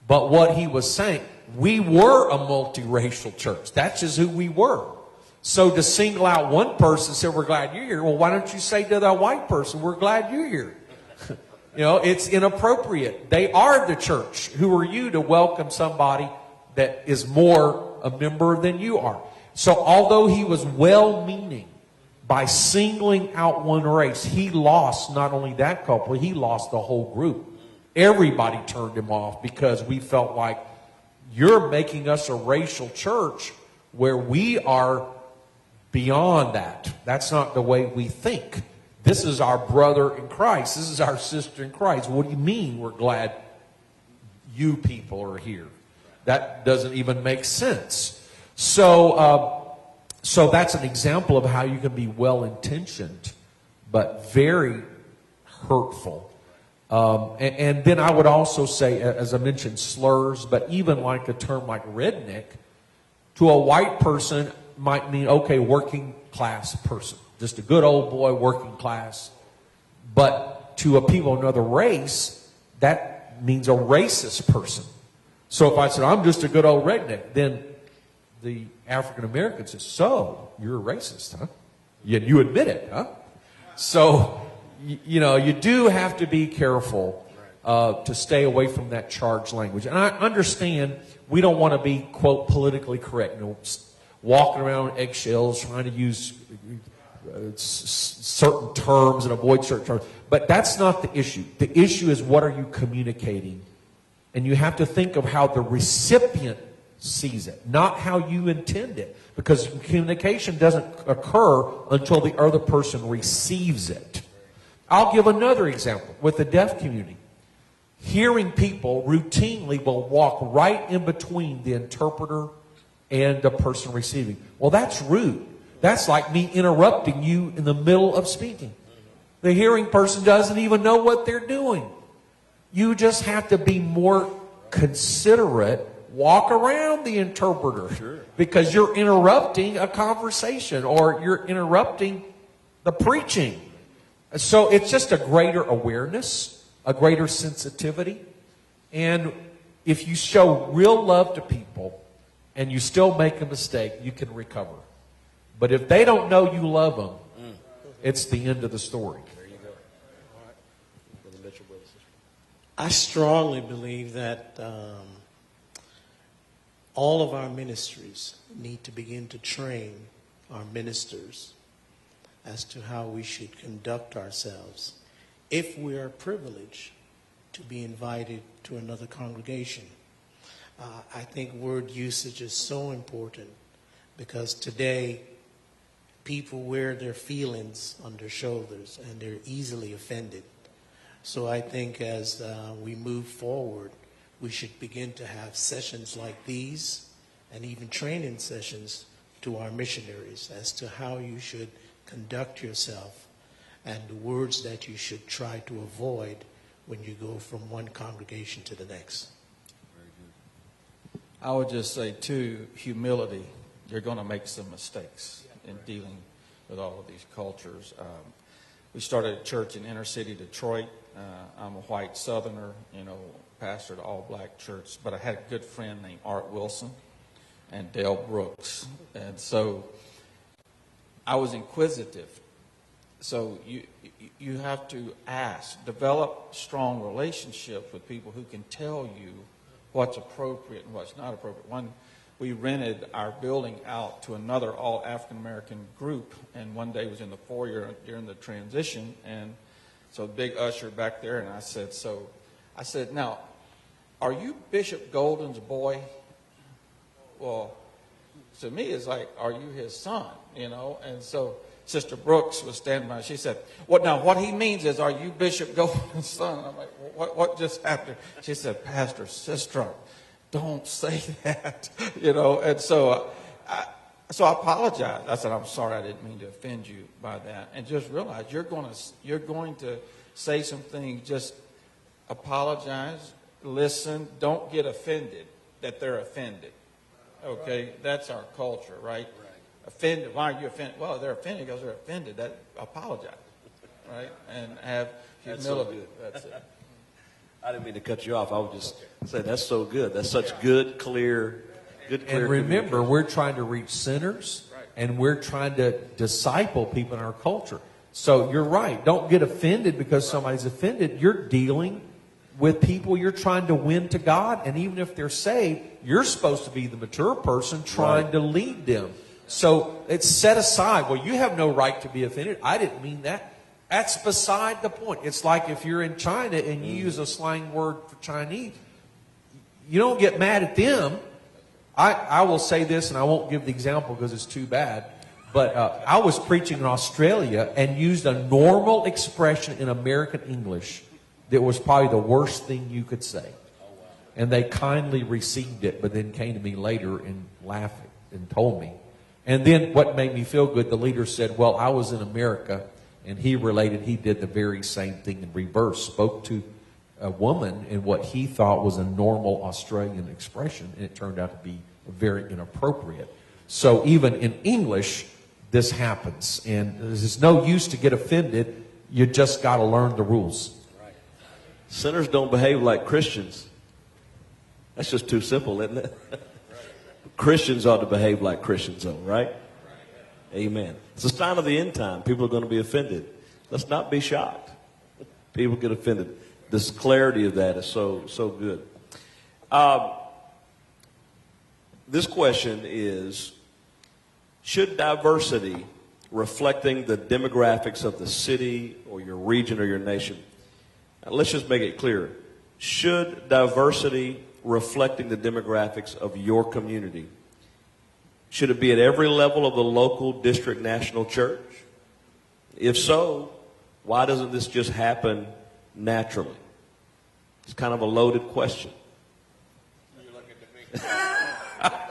But what he was saying, we were a multiracial church. That's just who we were. So to single out one person and say, we're glad you're here. Well, why don't you say to that white person, we're glad you're here? You know, it's inappropriate. They are the church. Who are you to welcome somebody that is more a member than you are? So although he was well-meaning by singling out one race, he lost not only that couple, he lost the whole group. Everybody turned him off because we felt like you're making us a racial church where we are beyond that. That's not the way we think. This is our brother in Christ. This is our sister in Christ. What do you mean we're glad you people are here? That doesn't even make sense. So that's an example of how you can be well-intentioned, but very hurtful. And then I would also say, as I mentioned, slurs, but even like a term like redneck, to a white person might mean, okay, working class person. Just a good old boy, working class. But to a people of another race, that means a racist person. So if I said, I'm just a good old redneck, then the African American says, so you're a racist, huh? You admit it, huh? So, you do have to be careful to stay away from that charged language. And I understand we don't want to be, quote, politically correct, walking around on eggshells, trying to use certain terms and avoid certain terms. But that's not the issue. The issue is, what are you communicating? And you have to think of how the recipient sees it, not how you intend it. Because communication doesn't occur until the other person receives it. I'll give another example with the deaf community. Hearing people routinely will walk right in between the interpreter and the person receiving. Well, that's rude. That's like me interrupting you in the middle of speaking. The hearing person doesn't even know what they're doing. You just have to be more considerate. Walk around the interpreter. Sure. Because you're interrupting a conversation, or you're interrupting the preaching. So it's just a greater awareness, a greater sensitivity. And if you show real love to people and you still make a mistake, you can recover. But if they don't know you love them, it's the end of the story. There you go. Brother Mitchell, brother, sister. I strongly believe that all of our ministries need to begin to train our ministers as to how we should conduct ourselves if we are privileged to be invited to another congregation. I think word usage is so important because today people wear their feelings on their shoulders and they're easily offended. So I think as we move forward, we should begin to have sessions like these and even training sessions to our missionaries as to how you should conduct yourself and the words that you should try to avoid when you go from one congregation to the next. I would just say, too, humility. You're going to make some mistakes in dealing with all of these cultures. We started a church in inner city Detroit. I'm a white Southerner, pastored an all-black church, but I had a good friend named Art Wilson and Dale Brooks. And so I was inquisitive. So you have to ask, develop strong relationships with people who can tell you what's appropriate and what's not appropriate. We rented our building out to another all African-American group, and one day was in the foyer during the transition, and so the big usher back there, and I said, now, are you Bishop Golden's boy? Well, to me, it's like, are you his son? And so Sister Brooks was standing by. She said, what he means is, are you Bishop Golden's son? I'm like, what just happened? She said, Pastor Sistrunk, don't say that, And so I apologized. I said, I'm sorry, I didn't mean to offend you by that. And just realize you're going to say some things. Just apologize, listen, don't get offended that they're offended. Okay, that's our culture, right? Offended. Why are you offended? Well, they're offended because they're offended. Apologize, right? And have humility. That's it. I didn't mean to cut you off. I would just say that's so good. That's such good, clear. And remember, we're trying to reach sinners, and we're trying to disciple people in our culture. So you're right. Don't get offended because somebody's offended. You're dealing with people you're trying to win to God, and even if they're saved, you're supposed to be the mature person trying to lead them. So it's set aside. Well, you have no right to be offended. I didn't mean that. That's beside the point. It's like if you're in China and you use a slang word for Chinese, you don't get mad at them. I will say this, and I won't give the example because it's too bad, but I was preaching in Australia and used a normal expression in American English that was probably the worst thing you could say. And they kindly received it, but then came to me later and laughed and told me. And then what made me feel good, the leader said, well, I was in America, and he did the very same thing in reverse, spoke to a woman in what he thought was a normal Australian expression, and it turned out to be very inappropriate. So even in English, this happens. And there's no use to get offended. You just got to learn the rules. Right. Sinners don't behave like Christians. That's just too simple, isn't it? Christians ought to behave like Christians, though, right? Amen. It's a sign of the end time. People are going to be offended. Let's not be shocked. People get offended. This clarity of that is so good. This question is, should diversity reflecting the demographics of the city or your region or your nation, now let's just make it clear, should diversity reflecting the demographics of your community, should it be at every level of the local, district, national church? If so, why doesn't this just happen naturally? It's kind of a loaded question.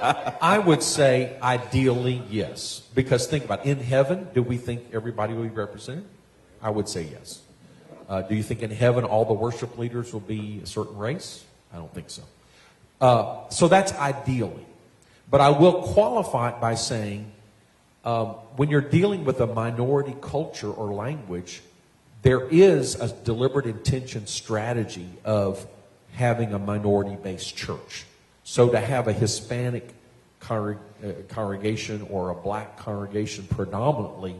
I would say ideally yes. Because think about it. In heaven, do we think everybody will be represented? I would say yes. Do you think in heaven all the worship leaders will be a certain race? I don't think so. So that's ideally. But I will qualify it by saying when you're dealing with a minority culture or language, there is a deliberate intention strategy of having a minority-based church. So to have a Hispanic congregation or a black congregation predominantly,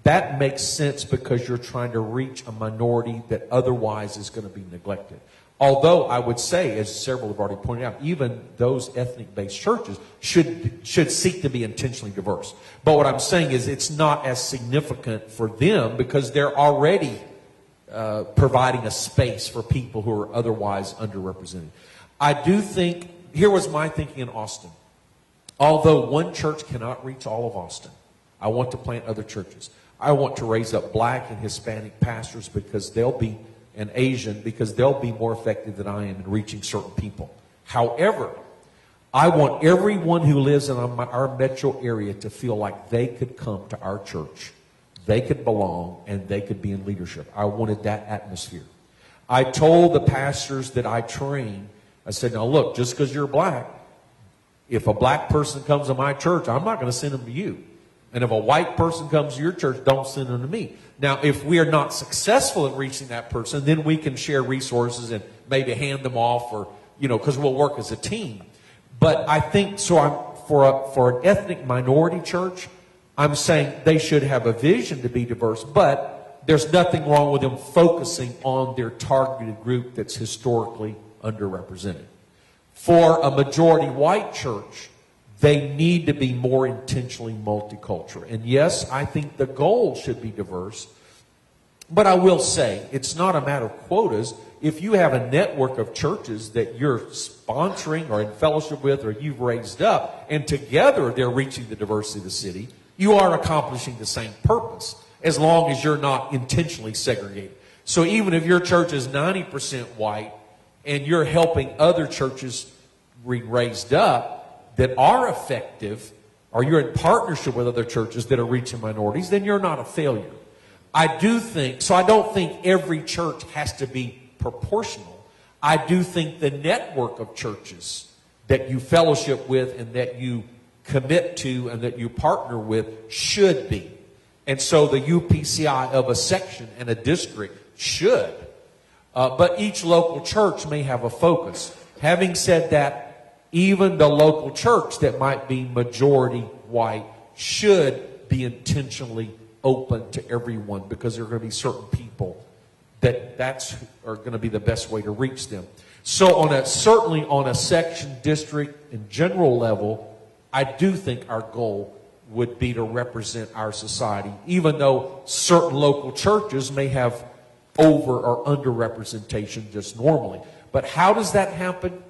that makes sense because you're trying to reach a minority that otherwise is going to be neglected. Although I would say, as several have already pointed out, even those ethnic-based churches should seek to be intentionally diverse. But what I'm saying is it's not as significant for them because they're already providing a space for people who are otherwise underrepresented. I do think, here was my thinking in Austin. Although one church cannot reach all of Austin, I want to plant other churches. I want to raise up black and Hispanic pastors because they'll be, and Asian, because they'll be more effective than I am in reaching certain people. However, I want everyone who lives in our metro area to feel like they could come to our church, they could belong, and they could be in leadership. I wanted that atmosphere. I told the pastors that I train, I said, now look, just because you're black, if a black person comes to my church, I'm not going to send them to you. And if a white person comes to your church, don't send them to me. Now, if we are not successful in reaching that person, then we can share resources and maybe hand them off, or, because we'll work as a team. But I think, for an ethnic minority church, I'm saying they should have a vision to be diverse, but there's nothing wrong with them focusing on their targeted group that's historically underrepresented. For a majority white church, they need to be more intentionally multicultural. And yes, I think the goal should be diverse. But I will say, it's not a matter of quotas. If you have a network of churches that you're sponsoring or in fellowship with or you've raised up, and together they're reaching the diversity of the city, you are accomplishing the same purpose, as long as you're not intentionally segregated. So even if your church is 90% white and you're helping other churches raised up that are effective, or you're in partnership with other churches that are reaching minorities, then you're not a failure. I don't think every church has to be proportional. I do think the network of churches that you fellowship with and that you commit to and that you partner with should be. And so the UPCI of a section and a district should. But each local church may have a focus. Having said that, even the local church that might be majority white should be intentionally open to everyone, because there are going to be certain people that's are going to be the best way to reach them. So certainly on a section, district, and general level, I do think our goal would be to represent our society, even though certain local churches may have over or under representation just normally. But how does that happen?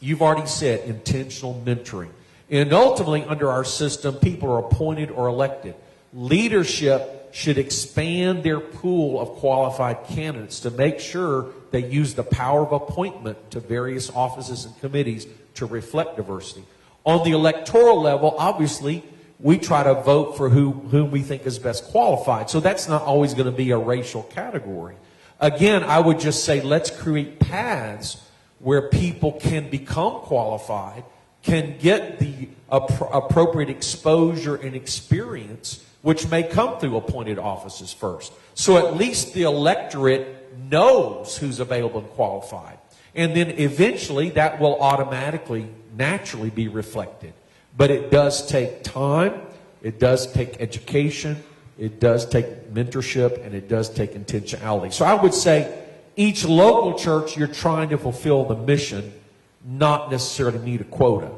You've already said intentional mentoring. And ultimately, under our system, people are appointed or elected. Leadership should expand their pool of qualified candidates to make sure they use the power of appointment to various offices and committees to reflect diversity. On the electoral level, obviously, we try to vote for whom we think is best qualified. So that's not always going to be a racial category. Again, I would just say let's create paths where people can become qualified, can get the appropriate exposure and experience, which may come through appointed offices first. So at least the electorate knows who's available and qualified. And then eventually that will automatically, naturally be reflected. But it does take time, it does take education, it does take mentorship, and it does take intentionality. So I would say each local church, you're trying to fulfill the mission, not necessarily need a quota. Right.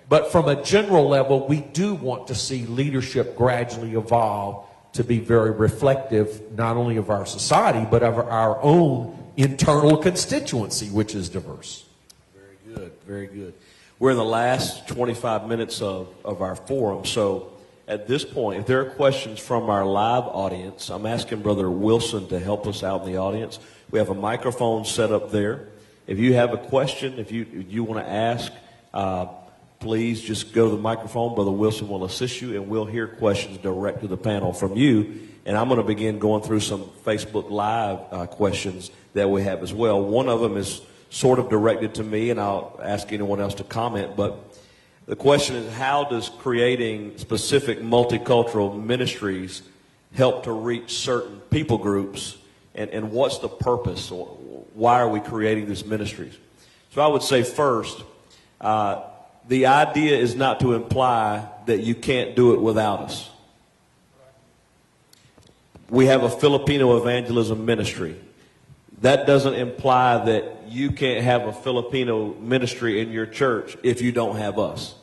But from a general level, we do want to see leadership gradually evolve to be very reflective, not only of our society, but of our own internal constituency, which is diverse. Very good, very good. We're in the last 25 minutes of our forum, so at this point, if there are questions from our live audience, I'm asking Brother Wilson to help us out in the audience. We have a microphone set up there. If you have a question, if you want to ask, please just go to the microphone. Brother Wilson will assist you, and we'll hear questions direct to the panel from you. And I'm going to begin going through some Facebook Live questions that we have as well. One of them is sort of directed to me, and I'll ask anyone else to comment. But the question is, how does creating specific multicultural ministries help to reach certain people groups? And what's the purpose, or why are we creating these ministries? So I would say first, the idea is not to imply that you can't do it without us. We have a Filipino evangelism ministry. That doesn't imply that you can't have a Filipino ministry in your church if you don't have us.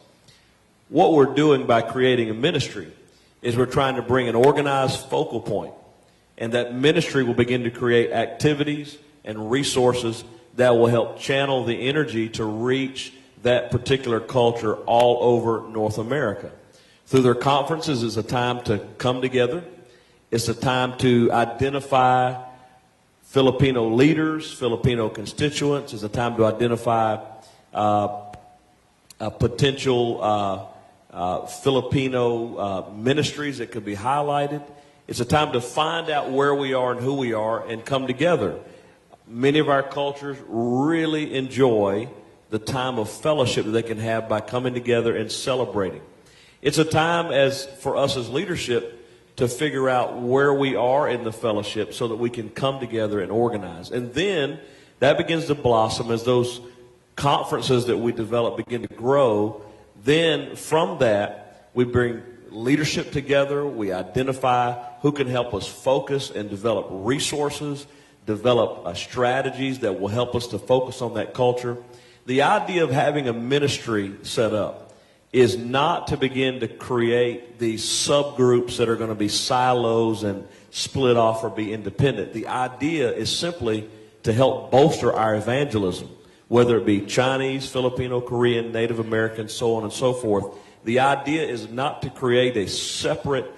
What we're doing by creating a ministry is we're trying to bring an organized focal point, and that ministry will begin to create activities and resources that will help channel the energy to reach that particular culture all over North America. Through their conferences is a time to come together. It's a time to identify Filipino leaders, Filipino constituents. It's a time to identify potential Filipino ministries that could be highlighted. It's a time to find out where we are and who we are and come together. Many of our cultures really enjoy the time of fellowship that they can have by coming together and celebrating. It's a time for us as leadership to figure out where we are in the fellowship so that we can come together and organize. And then that begins to blossom as those conferences that we develop begin to grow. Then from that, we bring leadership together. We identify who can help us focus and develop resources, develop strategies that will help us to focus on that culture. The idea of having a ministry set up is not to begin to create these subgroups that are going to be silos and split off or be independent. The idea is simply to help bolster our evangelism, whether it be Chinese, Filipino, Korean, Native American, so on and so forth. The idea is not to create a separate,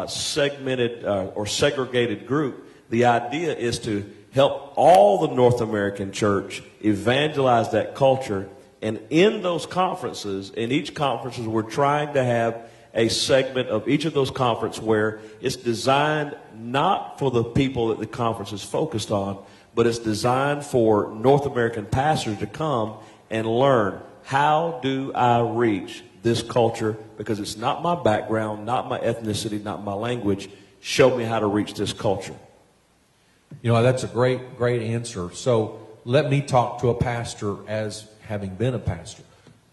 segmented or segregated group. The idea is to help all the North American church evangelize that culture. And in those conferences, in each conference, we're trying to have a segment of each of those conferences where it's designed not for the people that the conference is focused on, but it's designed for North American pastors to come and learn, how do I reach this culture? Because it's not my background, not my ethnicity, not my language. Show me how to reach this culture. You know, that's a great answer. So let me talk to a pastor as having been a pastor.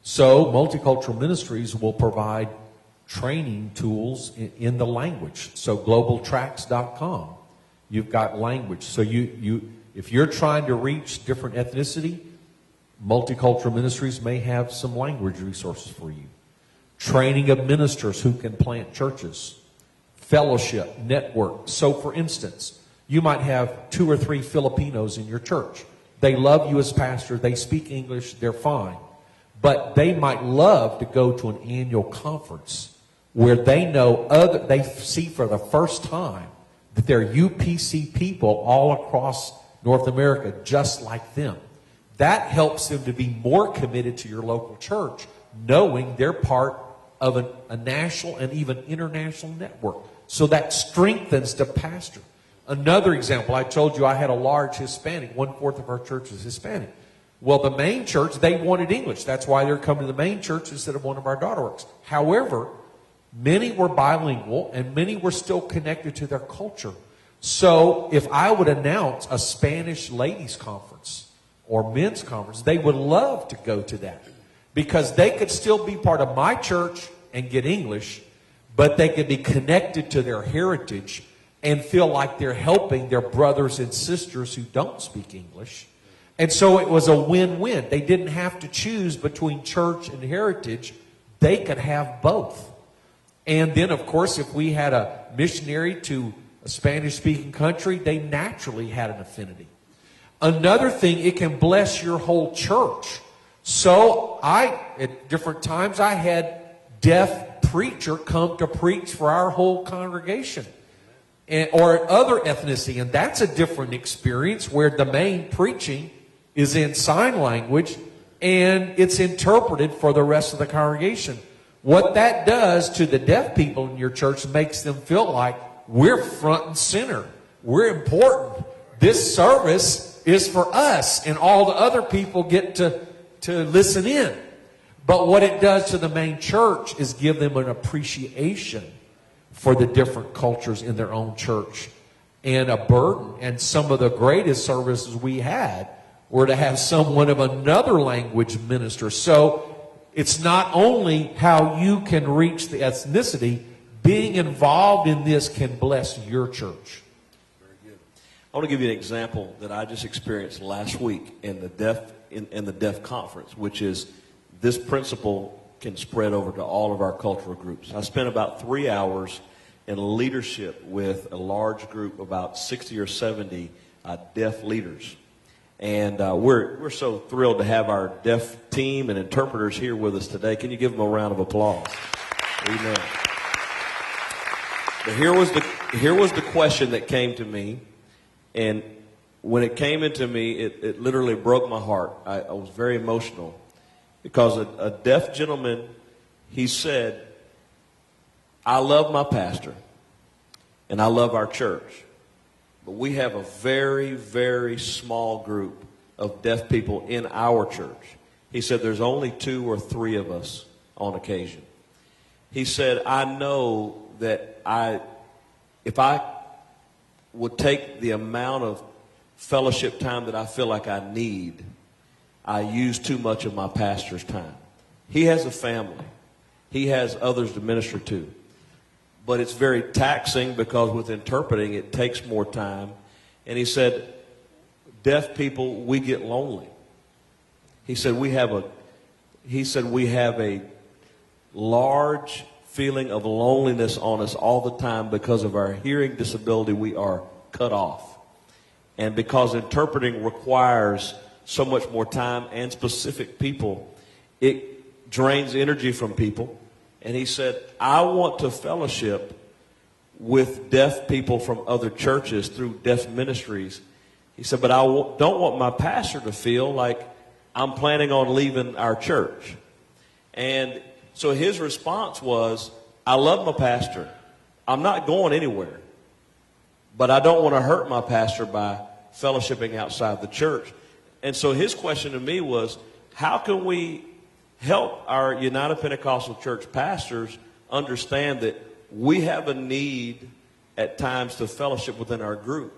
So Multicultural Ministries will provide training tools in the language. So globaltracks.com, you've got language. So if you're trying to reach different ethnicity, Multicultural Ministries may have some language resources for you. Training of ministers who can plant churches. Fellowship, network. So for instance, you might have 2 or 3 Filipinos in your church. They love you as pastor. They speak English. They're fine. But they might love to go to an annual conference where they know they see for the first time that there are UPC people all across North America just like them. That helps them to be more committed to your local church, knowing they're part of a national and even international network. So that strengthens the pastor. Another example, I told you I had a large Hispanic. 1/4 of our church is Hispanic. Well, the main church, they wanted English. That's why they're coming to the main church instead of one of our daughter works. However, many were bilingual and many were still connected to their culture. So if I would announce a Spanish ladies conference or men's conference, they would love to go to that because they could still be part of my church and get English, but they could be connected to their heritage and feel like they're helping their brothers and sisters who don't speak English. And so it was a win-win. They didn't have to choose between church and heritage. They could have both. And then, of course, if we had a missionary to a Spanish-speaking country, they naturally had an affinity. Another thing, it can bless your whole church. So at different times, I had deaf preacher come to preach for our whole congregation. Or other ethnicity, and that's a different experience where the main preaching is in sign language and it's interpreted for the rest of the congregation. What that does to the deaf people in your church makes them feel like we're front and center. We're important. This service is for us, and all the other people get to listen in. But what it does to the main church is give them an appreciation for the different cultures in their own church and a burden. And some of the greatest services we had were to have someone of another language minister. So it's not only how you can reach the ethnicity, being involved in this can bless your church. I want to give you an example that I just experienced last week in the deaf conference, which is this principle can spread over to all of our cultural groups. I spent about 3 hours in leadership with a large group, about 60 or 70 deaf leaders. And we're so thrilled to have our deaf team and interpreters here with us today. Can you give them a round of applause? Amen. But here was the question that came to me. And when it came into me, it literally broke my heart. I was very emotional because a deaf gentleman, he said, I love my pastor and I love our church, but we have a very, very small group of deaf people in our church. He said there's only 2 or 3 of us on occasion. He said, I know that if I would take the amount of fellowship time that I feel like I need, I use too much of my pastor's time. He has a family. He has others to minister to. But it's very taxing because with interpreting, it takes more time. And he said, deaf people, we get lonely. He said, we have a large feeling of loneliness on us all the time because of our hearing disability. We are cut off. And because interpreting requires so much more time and specific people, it drains energy from people. And he said, I want to fellowship with deaf people from other churches through deaf ministries. He said, but I don't want my pastor to feel like I'm planning on leaving our church. And so his response was, I love my pastor. I'm not going anywhere. But I don't want to hurt my pastor by fellowshipping outside the church. And so his question to me was, how can we help our United Pentecostal Church pastors understand that we have a need at times to fellowship within our group?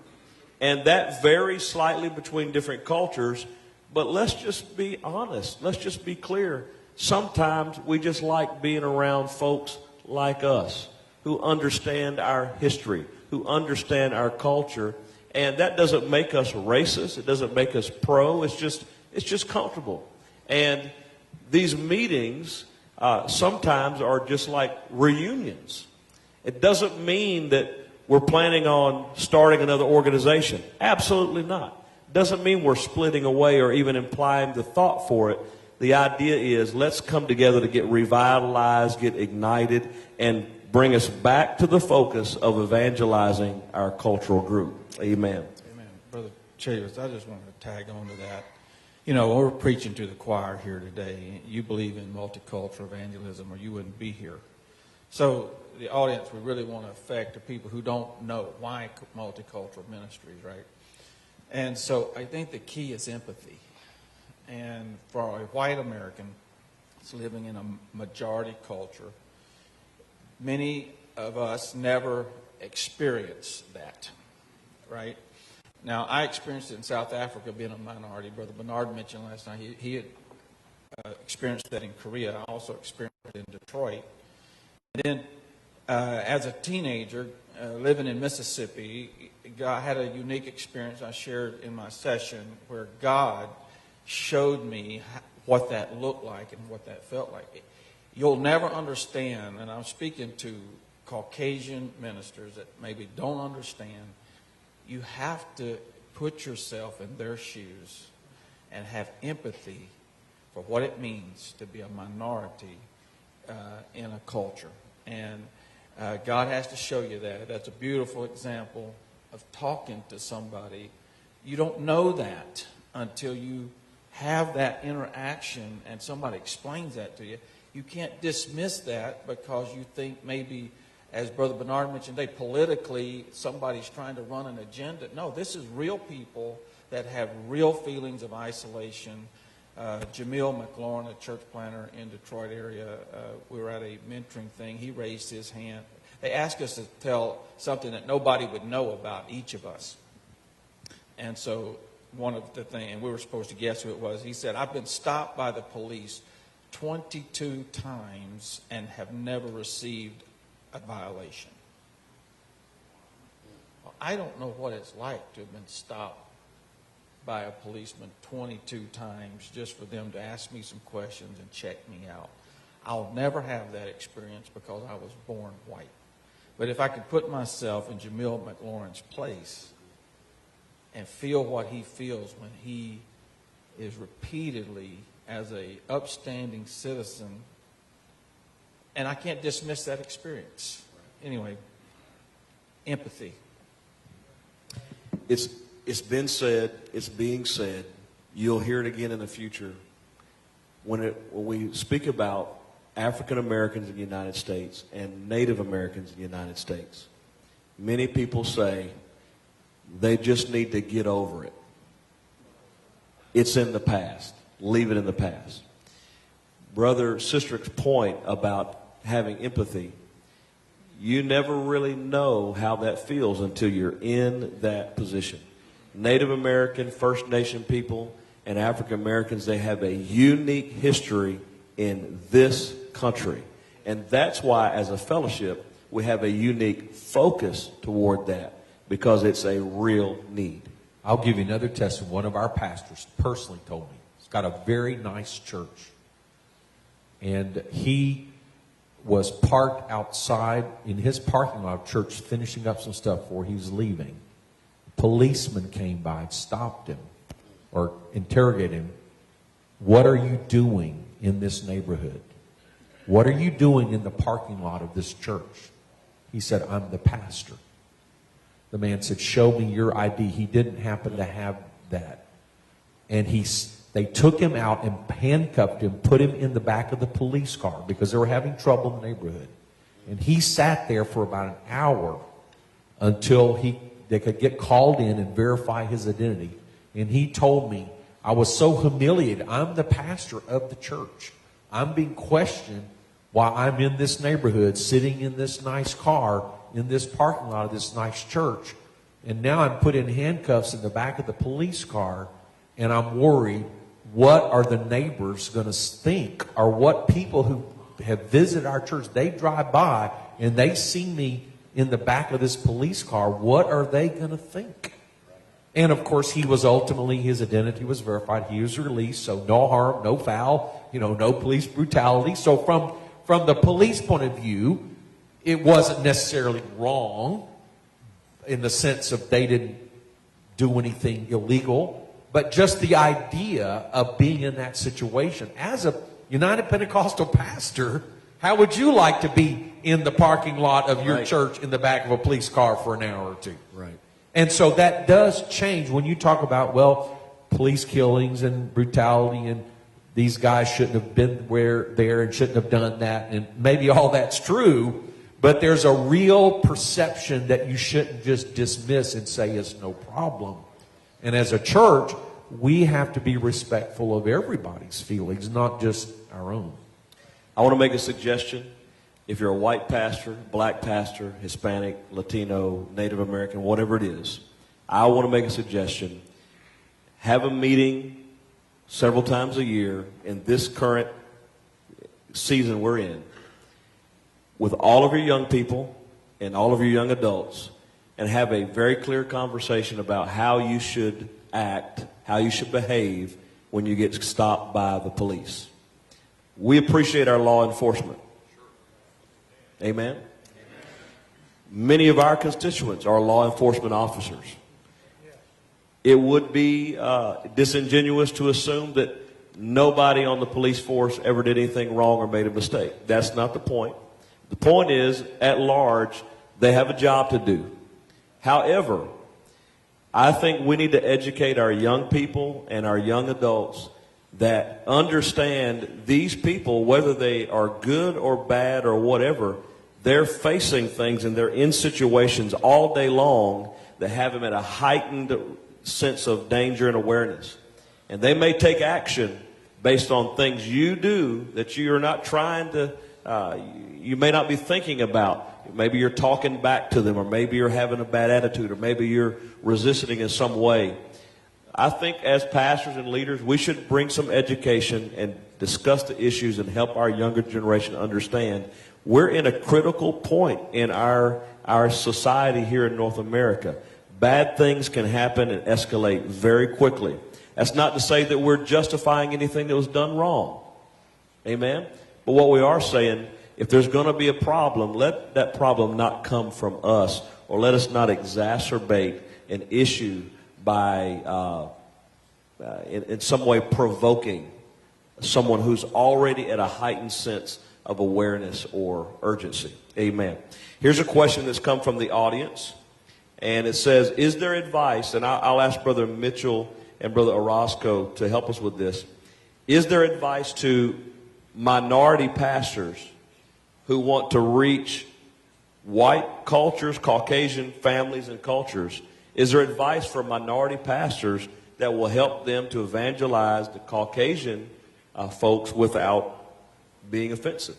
And that varies slightly between different cultures, but let's just be honest. Let's just be clear. Sometimes we just like being around folks like us who understand our history, who understand our culture, and that doesn't make us racist. It doesn't make us pro. It's just comfortable. And these meetings sometimes are just like reunions. It doesn't mean that we're planning on starting another organization. Absolutely not. Doesn't mean we're splitting away or even implying the thought for it. The idea is let's come together to get revitalized, get ignited, and bring us back to the focus of evangelizing our cultural group. Amen. Amen. Brother Chavis, I just wanted to tag on to that. You know, we're preaching to the choir here today. You believe in multicultural evangelism or you wouldn't be here. So the audience we really want to affect are people who don't know why multicultural ministries, right? And so I think the key is empathy. And for a white American that's living in a majority culture, many of us never experience that, right? Now, I experienced it in South Africa being a minority. Brother Bernard mentioned last night he had experienced that in Korea. I also experienced it in Detroit. And then as a teenager living in Mississippi, I had a unique experience I shared in my session where God showed me what that looked like and what that felt like. You'll never understand, and I'm speaking to Caucasian ministers that maybe don't understand, you have to put yourself in their shoes and have empathy for what it means to be a minority in a culture. And God has to show you that. That's a beautiful example of talking to somebody. You don't know that until you have that interaction and somebody explains that to you. You can't dismiss that because you think maybe, as Brother Bernard mentioned, politically somebody's trying to run an agenda. No, this is real people that have real feelings of isolation. Jamil McLaurin, a church planter in Detroit area, we were at a mentoring thing. He raised his hand. They asked us to tell something that nobody would know about each of us. And so one of the things, and we were supposed to guess who it was, he said, I've been stopped by the police 22 times and have never received a violation. Well, I don't know what it's like to have been stopped by a policeman 22 times just for them to ask me some questions and check me out. I'll never have that experience because I was born white. But if I could put myself in Jamil McLaurin's place and feel what he feels when he is repeatedly, as a upstanding citizen, and I can't dismiss that experience. Anyway, empathy. It's been said, it's being said, you'll hear it again in the future. When we speak about African Americans in the United States and Native Americans in the United States, many people say they just need to get over it. It's in the past. Leave it in the past. Brother Sistrick's point about having empathy, you never really know how that feels until you're in that position. Native American, First Nation people, and African Americans, they have a unique history in this country. And that's why, as a fellowship, we have a unique focus toward that, because it's a real need. I'll give you another testimony. One of our pastors personally told me. He's got a very nice church. And he was parked outside in his parking lot of church finishing up some stuff before he was leaving. A policeman came by and stopped him or interrogated him. What are you doing in this neighborhood? What are you doing in the parking lot of this church? He said, I'm the pastor. The man said, show me your ID. He didn't happen to have that. And they took him out and handcuffed him, put him in the back of the police car because they were having trouble in the neighborhood. And he sat there for about an hour until they could get called in and verify his identity. And he told me, I was so humiliated. I'm the pastor of the church. I'm being questioned while I'm in this neighborhood, sitting in this nice car, in this parking lot of this nice church. And now I'm put in handcuffs in the back of the police car, and I'm worried, what are the neighbors going to think? Or what people who have visited our church, they drive by and they see me in the back of this police car, what are they going to think? And of course, his identity was verified. He was released, so no harm, no foul, no police brutality. So from the police point of view, it wasn't necessarily wrong in the sense of they didn't do anything illegal, but just the idea of being in that situation. As a United Pentecostal pastor, how would you like to be in the parking lot of your church in the back of a police car for an hour or two? Right. And so that does change when you talk about, police killings and brutality, and these guys shouldn't have been there and shouldn't have done that, and maybe all that's true, but there's a real perception that you shouldn't just dismiss and say it's no problem. And as a church, we have to be respectful of everybody's feelings, not just our own. I want to make a suggestion. If you're a white pastor, black pastor, Hispanic, Latino, Native American, whatever it is, I want to make a suggestion. Have a meeting several times a year in this current season we're in with all of your young people and all of your young adults, and have a very clear conversation about how you should act, how you should behave when you get stopped by the police. We appreciate our law enforcement. Amen? Many of our constituents are law enforcement officers. It would be disingenuous to assume that nobody on the police force ever did anything wrong or made a mistake. That's not the point. The point is, at large, they have a job to do. However, I think we need to educate our young people and our young adults that understand these people, whether they are good or bad or whatever, they're facing things and they're in situations all day long that have them at a heightened sense of danger and awareness. And they may take action based on things you do that you're not trying to, you may not be thinking about. Maybe you're talking back to them, or maybe you're having a bad attitude, or maybe you're resisting in some way. I think as pastors and leaders, we should bring some education and discuss the issues and help our younger generation understand we're in a critical point in our society here in North America. Bad things can happen and escalate very quickly. That's not to say that we're justifying anything that was done wrong. Amen? But what we are saying, if there's going to be a problem, let that problem not come from us, or let us not exacerbate an issue by in some way provoking someone who's already at a heightened sense of awareness or urgency. Amen. Here's a question that's come from the audience, and it says, is there advice, and I'll ask Brother Mitchell and Brother Orozco to help us with this, is there advice to minority pastors who want to reach white cultures, Caucasian families and cultures? Is there advice for minority pastors that will help them to evangelize the Caucasian folks without being offensive?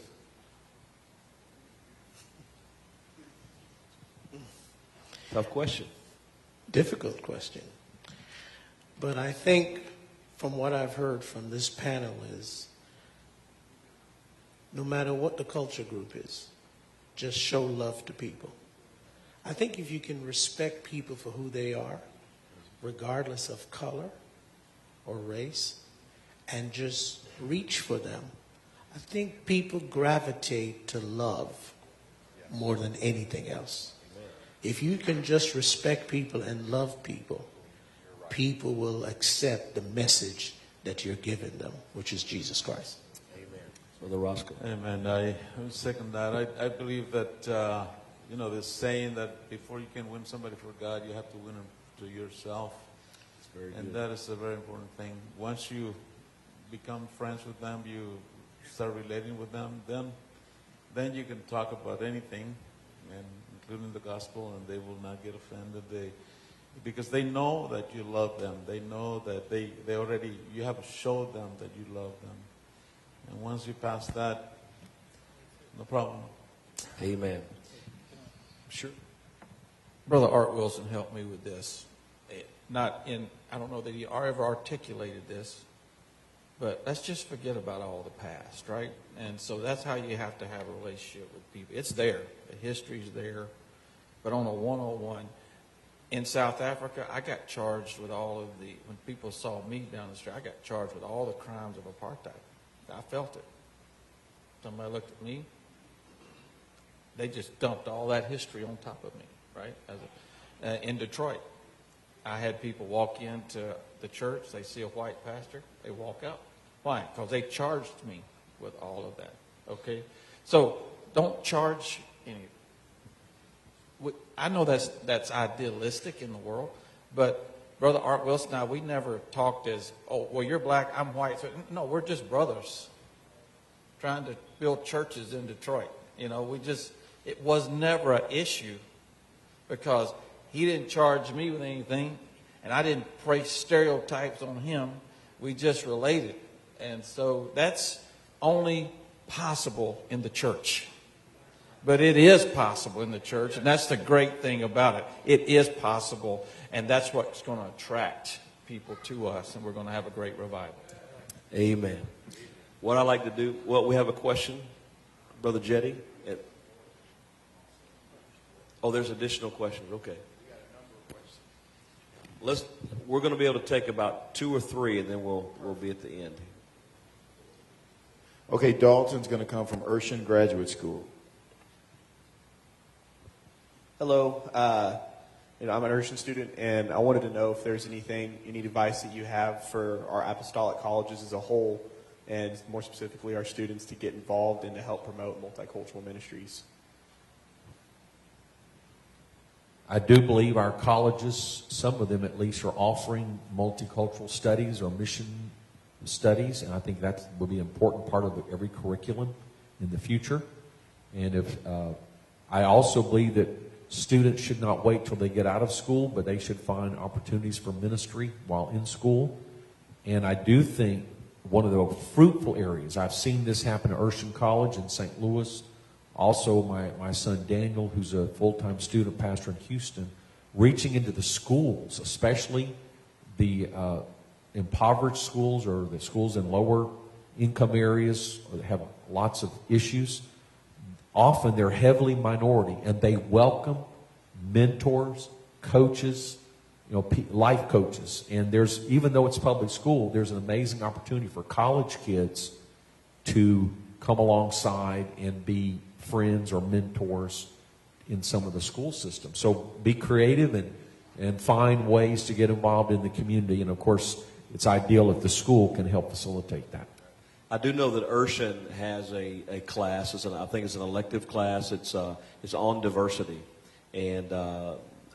Tough question. Difficult question. But I think from what I've heard from this panel is no matter what the culture group is, just show love to people. I think if you can respect people for who they are, regardless of color or race, and just reach for them, I think people gravitate to love more than anything else. If you can just respect people and love people, people will accept the message that you're giving them, which is Jesus Christ. Amen. Brother Roscoe. Amen. I would second that. I believe that, this saying that before you can win somebody for God, you have to win them to yourself. And that is a very important thing. Once you become friends with them, you start relating with them, then you can talk about anything, and including the gospel, and they will not get offended. Because they know that you love them. They know that you have showed them that you love them. And once you pass that, no problem. Amen. Sure. Brother Art Wilson helped me with this. I don't know that he ever articulated this, but let's just forget about all the past, right? And so that's how you have to have a relationship with people. It's there. The history's there. But on a one-on-one, in South Africa, I got charged with when people saw me down the street, I got charged with all the crimes of apartheid. I felt it. Somebody looked at me, they just dumped all that history on top of me, right? In Detroit, I had people walk into the church, they see a white pastor, they walk out. Why? Because they charged me with all of that, okay? So don't charge any. I know that's idealistic in the world, but Brother Art Wilson and I, we never talked as, oh, well, you're black, I'm white. So, no, we're just brothers trying to build churches in Detroit. It was never an issue because he didn't charge me with anything, and I didn't place stereotypes on him. We just related. And so that's only possible in the church. But it is possible in the church, and that's the great thing about it. It is possible, and that's what's going to attract people to us, and we're going to have a great revival. Amen. What I like to do, we have a question, Brother Jetty. Oh, there's additional questions. Okay. We're going to be able to take about 2 or 3, and then we'll be at the end. Okay, Dalton's going to come from Urshan Graduate School. Hello, I'm an Urshan student, and I wanted to know if there's any advice that you have for our apostolic colleges as a whole, and more specifically our students to get involved and to help promote multicultural ministries. I do believe our colleges, some of them at least, are offering multicultural studies or mission studies, and I think that will be an important part of every curriculum in the future. And I also believe that students should not wait till they get out of school, but they should find opportunities for ministry while in school. And I do think one of the fruitful areas, I've seen this happen at Urshan College in St. Louis. Also, my son Daniel, who's a full-time student pastor in Houston, reaching into the schools, especially the impoverished schools or the schools in lower income areas or that have lots of issues, often they're heavily minority, and they welcome mentors, coaches, life coaches. And there's, even though it's public school, there's an amazing opportunity for college kids to come alongside and be friends or mentors in some of the school systems. So be creative and find ways to get involved in the community. And of course, it's ideal if the school can help facilitate that. I do know that Urshan has a class. I think it's an elective class. It's on diversity. And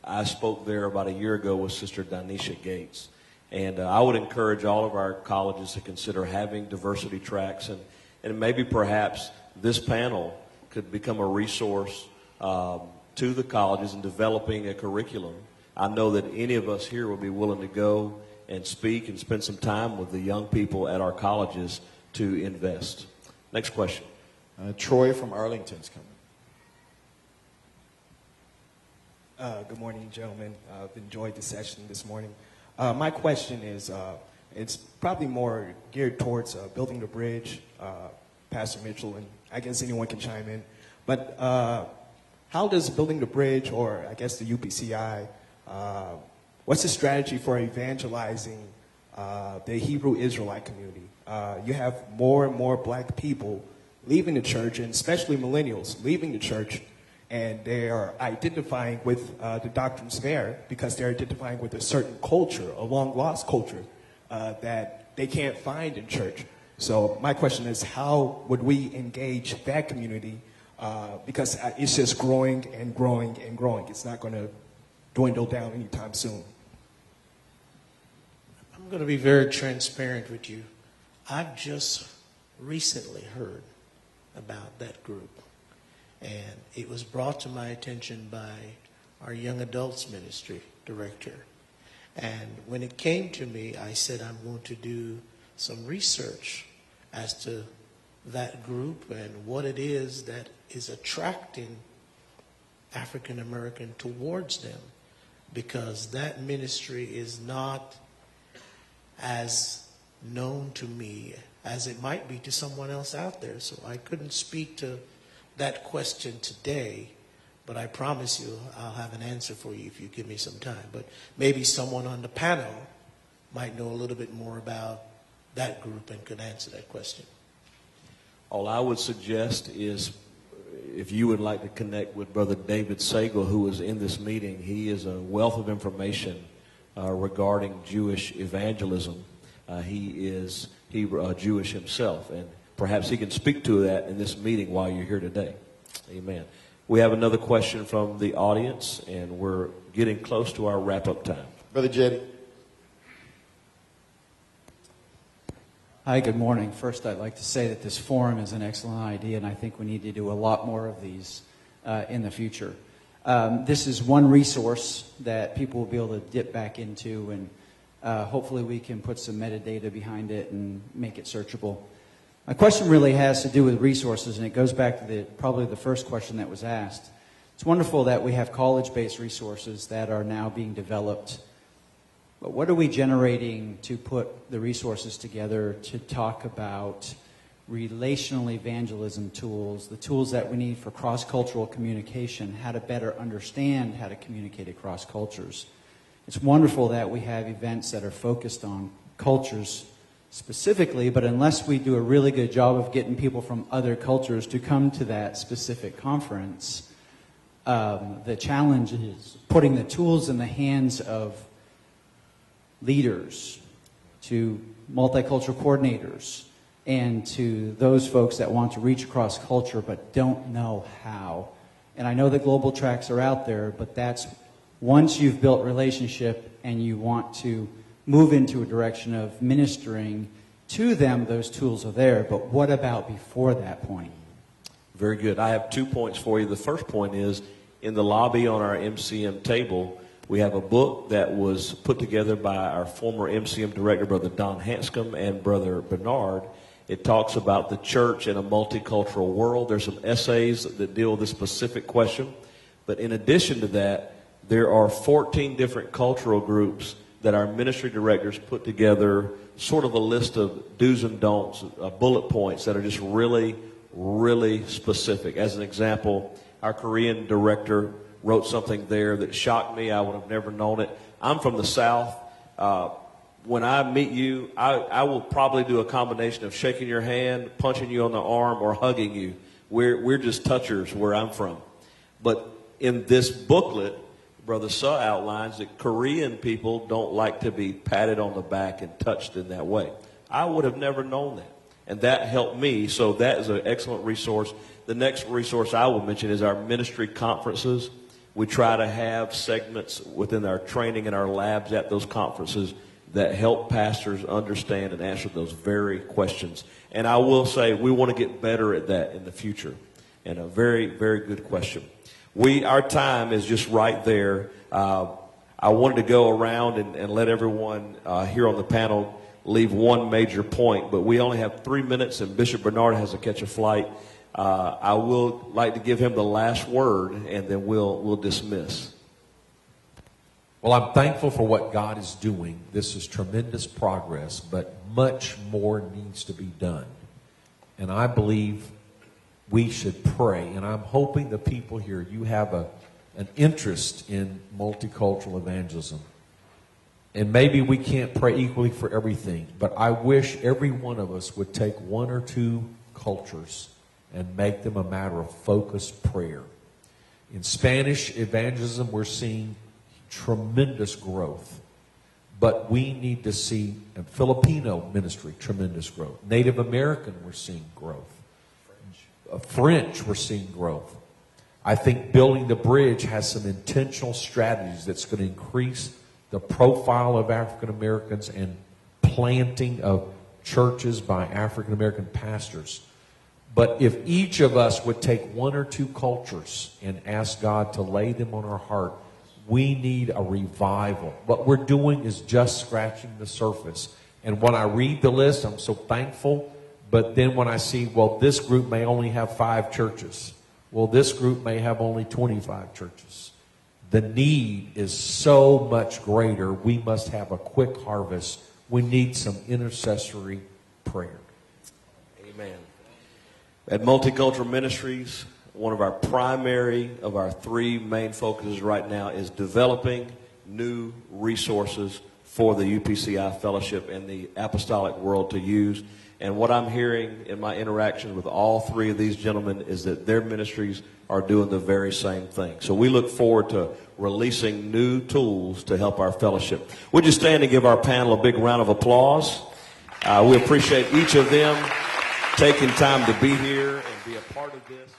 I spoke there about a year ago with Sister Danisha Gates. And I would encourage all of our colleges to consider having diversity tracks. And maybe perhaps this panel could become a resource to the colleges in developing a curriculum. I know that any of us here would be willing to go and speak and spend some time with the young people at our colleges to invest. Next question. Troy from Arlington's coming. Good morning, gentlemen. I've enjoyed the session this morning. My question is, it's probably more geared towards building the bridge, Pastor Mitchell, and I guess anyone can chime in. But how does building the bridge, or I guess the UPCI, what's the strategy for evangelizing the Hebrew Israelite community? You have more and more black people leaving the church, and especially millennials leaving the church, and they are identifying with the doctrines there because they're identifying with a certain culture, a long-lost culture, that they can't find in church. So my question is, how would we engage that community? Because it's just growing and growing and growing. It's not going to dwindle down anytime soon. I'm going to be very transparent with you. I've just recently heard about that group, and it was brought to my attention by our young adults ministry director. And when it came to me, I said I'm going to do some research as to that group and what it is that is attracting African American towards them, because that ministry is not as known to me as it might be to someone else out there. So I couldn't speak to that question today, but I promise you I'll have an answer for you if you give me some time. But maybe someone on the panel might know a little bit more about that group and could answer that question. All I would suggest is, if you would like to connect with Brother David Sagal, who is in this meeting, he is a wealth of information regarding Jewish evangelism. He is Jewish himself, and perhaps he can speak to that in this meeting while you're here today. Amen. We have another question from the audience, and we're getting close to our wrap-up time. Brother Jetty. Hi, good morning. First, I'd like to say that this forum is an excellent idea, and I think we need to do a lot more of these in the future. This is one resource that people will be able to dip back into, and hopefully we can put some metadata behind it and make it searchable. My question really has to do with resources, and it goes back to probably the first question that was asked. It's wonderful that we have college-based resources that are now being developed. But what are we generating to put the resources together to talk about relational evangelism tools, the tools that we need for cross-cultural communication, how to better understand how to communicate across cultures? It's wonderful that we have events that are focused on cultures specifically, but unless we do a really good job of getting people from other cultures to come to that specific conference, the challenge is putting the tools in the hands of leaders, to multicultural coordinators, and to those folks that want to reach across culture but don't know how. And I know the global tracks are out there, but that's once you've built relationship and you want to move into a direction of ministering to them, those tools are there. But what about before that point? Very good. I have 2 points for you. The first point is, in the lobby on our MCM table, we have a book that was put together by our former MCM director, Brother Don Hanscom, and Brother Bernard. It talks about the church in a multicultural world. There's some essays that deal with this specific question. But in addition to that, there are 14 different cultural groups that our ministry directors put together sort of a list of do's and don'ts, bullet points that are just really, really specific. As an example, our Korean director wrote something there that shocked me. I would have never known it. I'm from the South. When I meet you, I will probably do a combination of shaking your hand, punching you on the arm, or hugging you. We're just touchers where I'm from. But in this booklet, Brother Suh outlines that Korean people don't like to be patted on the back and touched in that way. I would have never known that. And that helped me. So that is an excellent resource. The next resource I will mention is our ministry conferences. We try to have segments within our training and our labs at those conferences that help pastors understand and answer those very questions. And I will say we want to get better at that in the future. And a very, very good question. Our time is just right there. I wanted to go around and let everyone here on the panel leave one major point, but we only have 3 minutes, and Bishop Bernard has to catch a flight. I will like to give him the last word, and then we'll dismiss. Well, I'm thankful for what God is doing. This is tremendous progress, but much more needs to be done. And I believe we should pray. And I'm hoping the people here, you have an interest in multicultural evangelism. And maybe we can't pray equally for everything, but I wish every one of us would take one or two cultures and make them a matter of focused prayer. In Spanish evangelism, we're seeing tremendous growth. But we need to see, in Filipino ministry, tremendous growth. Native American, we're seeing growth. French, we're seeing growth. I think Building the Bridge has some intentional strategies that's going to increase the profile of African Americans and planting of churches by African American pastors. But if each of us would take one or two cultures and ask God to lay them on our heart, we need a revival. What we're doing is just scratching the surface. And when I read the list, I'm so thankful. But then when I see, well, this group may only have 5 churches. Well, this group may have only 25 churches. The need is so much greater. We must have a quick harvest. We need some intercessory prayer. Amen. At Multicultural Ministries, one of our primary of our 3 main focuses right now is developing new resources for the UPCI Fellowship and the apostolic world to use. And what I'm hearing in my interactions with all 3 of these gentlemen is that their ministries are doing the very same thing. So we look forward to releasing new tools to help our fellowship. Would you stand and give our panel a big round of applause? We appreciate each of them taking time to be here and be a part of this.